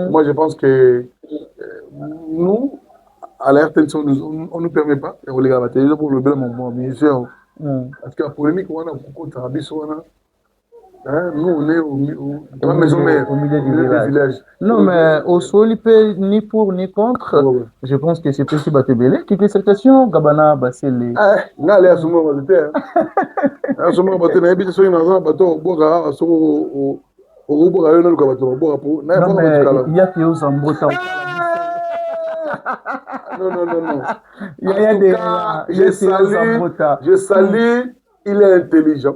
Moi, je pense que nous, à la RTNC, on ne nous permet pas. On les garde pour le bel moment, bien sûr. Parce que la polémique, on a beaucoup de travail. Nous, on est au milieu du village. Non, mais au Solipé, ni pour ni contre, je pense que c'est possible à te belé. Quelques salutations, Gabana Bassélé. Non, allez à ce moment, à ce moment, il y a sur une raison, il y a qui osent en breton. Non. Je salue. Il est intelligent,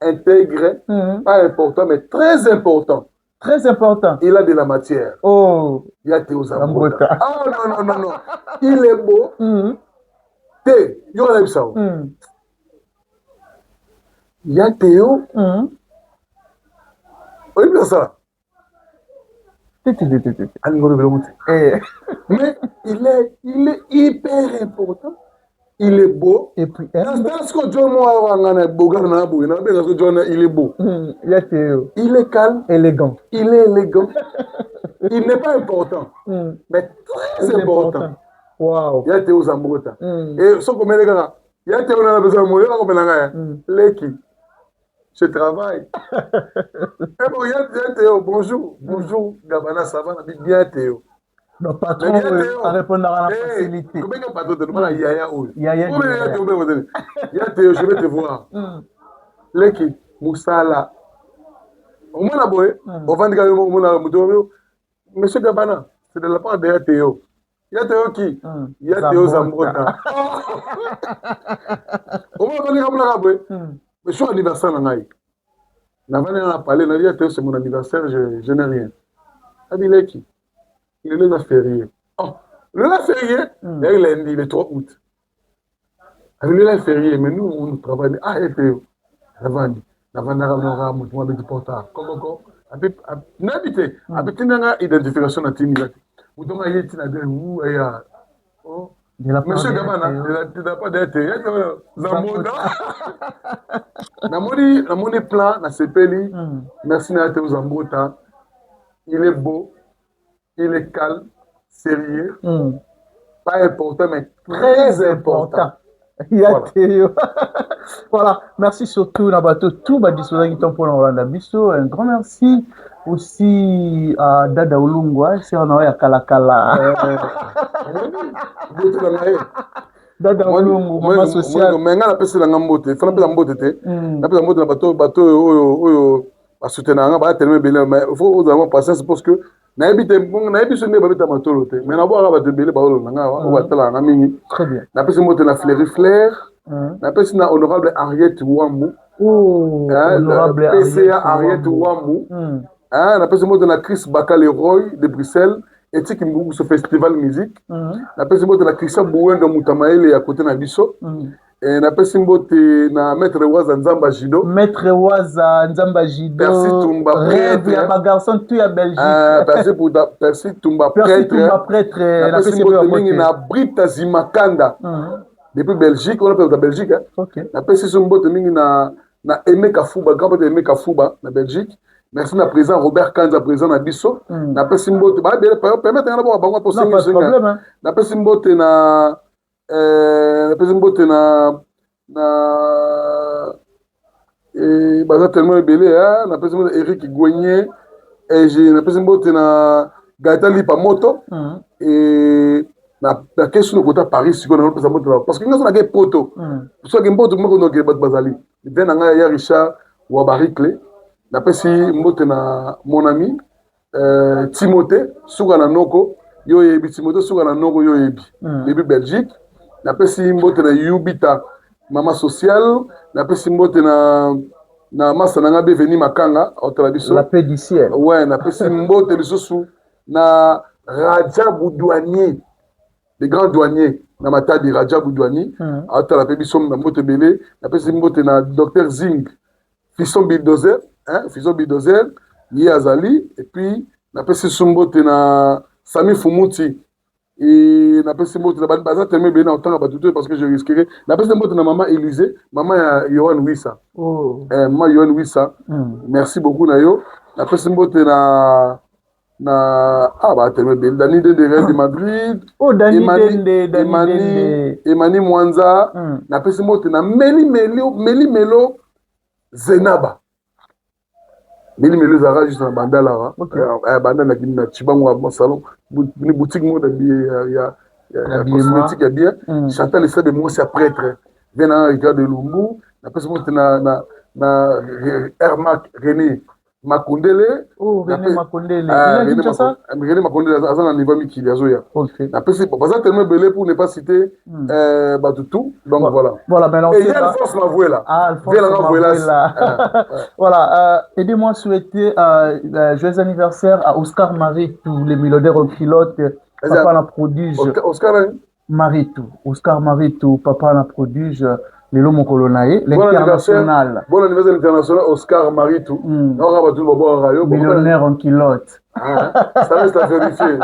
intégré, pas important, mais très important. Très important. Il a de la matière. Oh. Il y a Théo Zambota. Oh non. Il est beau. Thé, il y a ça. Il y a Théo. Oui, bien ça. Mais il est hyper important. Il est beau. Et puis, il est beau. Il est calme. Élégant. Il est élégant. Il n'est pas important. Mais très important. Wow. Il y a Théo Zambota. Et ce qu'on met les gars, il y a Théo Zambota, Leki. je travaille. Et bon, il y a Théo, bonjour. Bonjour, Gabana, ça va, bien Théo. Le patron a répondu à la facilité. Comment est-ce que patron te demande Yaya où? Yaya, Théo, je vais te voir. Leki, Moussala. Au moins, là, on va dire Monsieur Gabana, c'est de la part de Théo. Il y a Théo qui? Il y a Théo Zambrota. Au moins, on va dire mais je suis anniversaire. On a parlé, on a dit Théo, c'est mon anniversaire, je n'ai rien. Il dit Leki. Il est le férié. Oh, le férié, il est lundi, le 3 août. Il est le férié, mais nous, on travaille. Ah, et Théo. Ravandi. Ravandi, Ravandi, Ravandi, du portable. Comment? N'habitez. Habitez dans l'identification de Tini. Vous devez y être où Monsieur Gabana, tu n'as pas d'être. Zamboda. Namoni plan, na sepeli. Merci à Théo Zambota. Il est beau. Il est calme, sérieux, pas important, mais très important. Il y a Théo. Voilà, merci surtout Nabato, tout va disponible pour Rolanda Bisso. Un grand merci aussi à Dada Olungwa, c'est un à Kalakala. Dada Olungwa, maman sociale. Mais on a appelé la Ngambote, il faut l'appeler la Mbote. On appelle la Mbote, bateau, à soutenir, on va tellement bien, mais il faut avoir patience parce que très bien. La honorable Ariette Wamou. Honorable PCA Ariette Wamou. La Chris Bakaleroy de Bruxelles. Éthique Mboukou, ce festival musique. La de Christian Bouwen de Moutamaël à côté de Nabiso. Et na pesimbote na maître Waza Nzamba Jido. Maître Waza Nzamba Jido. Percy Toumba prêtre. Ya garçon tout ya Belgique. Percy Toumba prêtre. Toumba prêtre. Na pesimbote mingi na Brita Zimakanda. Depuis Belgique, on appelle la Belgique. OK. Na pesimbote mingi na Aimé Kafouba, grand père Aimé Kafouba na Belgique. Merci na président Robert Kanza président na Bisso. Na pesimbote ba permettre na ba bango pour pas de problème. Na pesimbote na Mbote na baza tellement belé na Mbote Eric Gouigné et j'ai na Mbote na Gaëtan Lipa Moto et na question de Paris si on a parce que nous on a des poteaux parce que Mbote mo ko ke bazali ben nga ya Richard Wabarikle na pesi Mbote na mon ami Timothée Sougana Noko yo yebi Timothée Sougana Noko yo yebi depuis Belgique. Na pesi mbote na Yubita mama social, na pesi mbote na masa na ngabe veni makanga autola biso la paix du ciel. Ouais, na pesi mbote biso na Raja Boudouani, les grands douaniers na matadi Raja Boudouani autola pe biso na mbote belé, na pesi mbote na docteur Zing Fisson Bidozer, Fisson Bidozer, Azali et puis na pesi mbote na Sami Fumuti. Et na pesi mbote na baza tellement bien en temps battu parce que je risquerais na pesi mbote na maman Élysée maman Yohan Wissa maman Yohan Wissa merci beaucoup na yo na pesi mbote na ba tellement bien Dani de Real de Madrid Emani Mwanza na pesi mbote na Meli Melo Zenaba Meli Melo Zara juste na bandala bandana na Chibango à salon une boutique mode il y a cosmétique ya bien Chantal essaie de moi c'est prêtre vient à regarder Lumbu na personne na Hermac René Makondele René Makondele il a dit ça René Makondele à un niveau mikili azoya na personne pas tellement belé pour ne pas citer Batutu donc voilà maintenant et il y a Alphonse Mavoué là voilà aidez-moi à souhaiter joyeux anniversaire à Oscar Maritou les millionnaires en pilote papa la prodige Oscar Maritou papa la prodige Lelo Mokolonae, l'international. Bon anniversaire international, Oscar Maritou. Millionnaire en culotte. Ça reste à vérifier.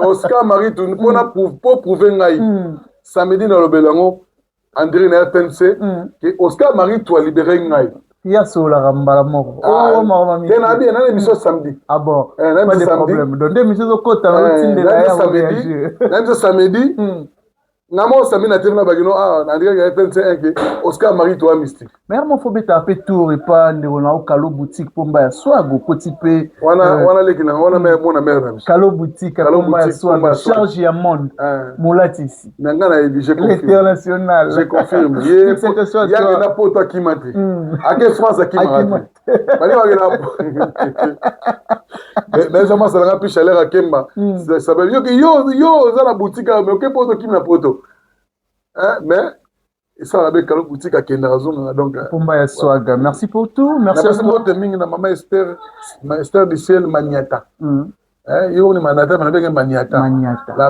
Oscar Maritou, pour prouver Ngaï. Samedi dans le Belango, André na RTNC, que Oscar Maritou a libéré Ngaï. Il y a sur la Rambala Moro. Il y a bien l'émission samedi. Ah bon, pas de problème. Donc, l'émission de côté, samedi. Namo Samina Tevna Bagino, André Gaëtan, c'est un Oscar Marie, toi, mystique. Mais mon faut mettre un peu tour et pas de on Kalo boutique pour m'ba soit go petit peu. On a les qui on a même mon mère. Kalo boutique pour m'ba soit charge ya monde. Moulati ici. Nangana j'ai confirmé. L'international. Je confirme. Il y a un poto qui m'a dit. À quelle France qui m'a dit. Mais jamais ça n'a plus chaleur à Kemba. Ça veut dire que yo dans la boutique mais aucun poto qui m'a poto. Mais ça va avec la boutique à Kendarazon donc Pumba Swaga. Merci pour tout. Merci à toi. Merci à maman Esther du ciel Maniata. La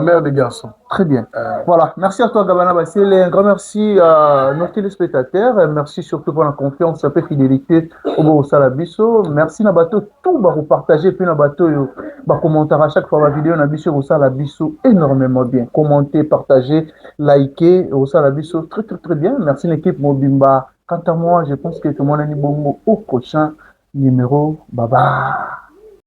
mère des garçons. Très bien. Voilà. Merci à toi, Gabana Bassel. Un grand merci à nos téléspectateurs. Merci surtout pour la confiance et la fidélité au Salabiso. Merci Nabato. Tout va vous partager. Puis Nabato, commenter à chaque fois la vidéo. Nabiso au Salabiso énormément bien. Commentez, partagez, likez au Salabiso. Très, très, très bien. Merci l'équipe Mobimba. Quant à moi, je pense que tout le monde est bon au prochain numéro. Bye bye.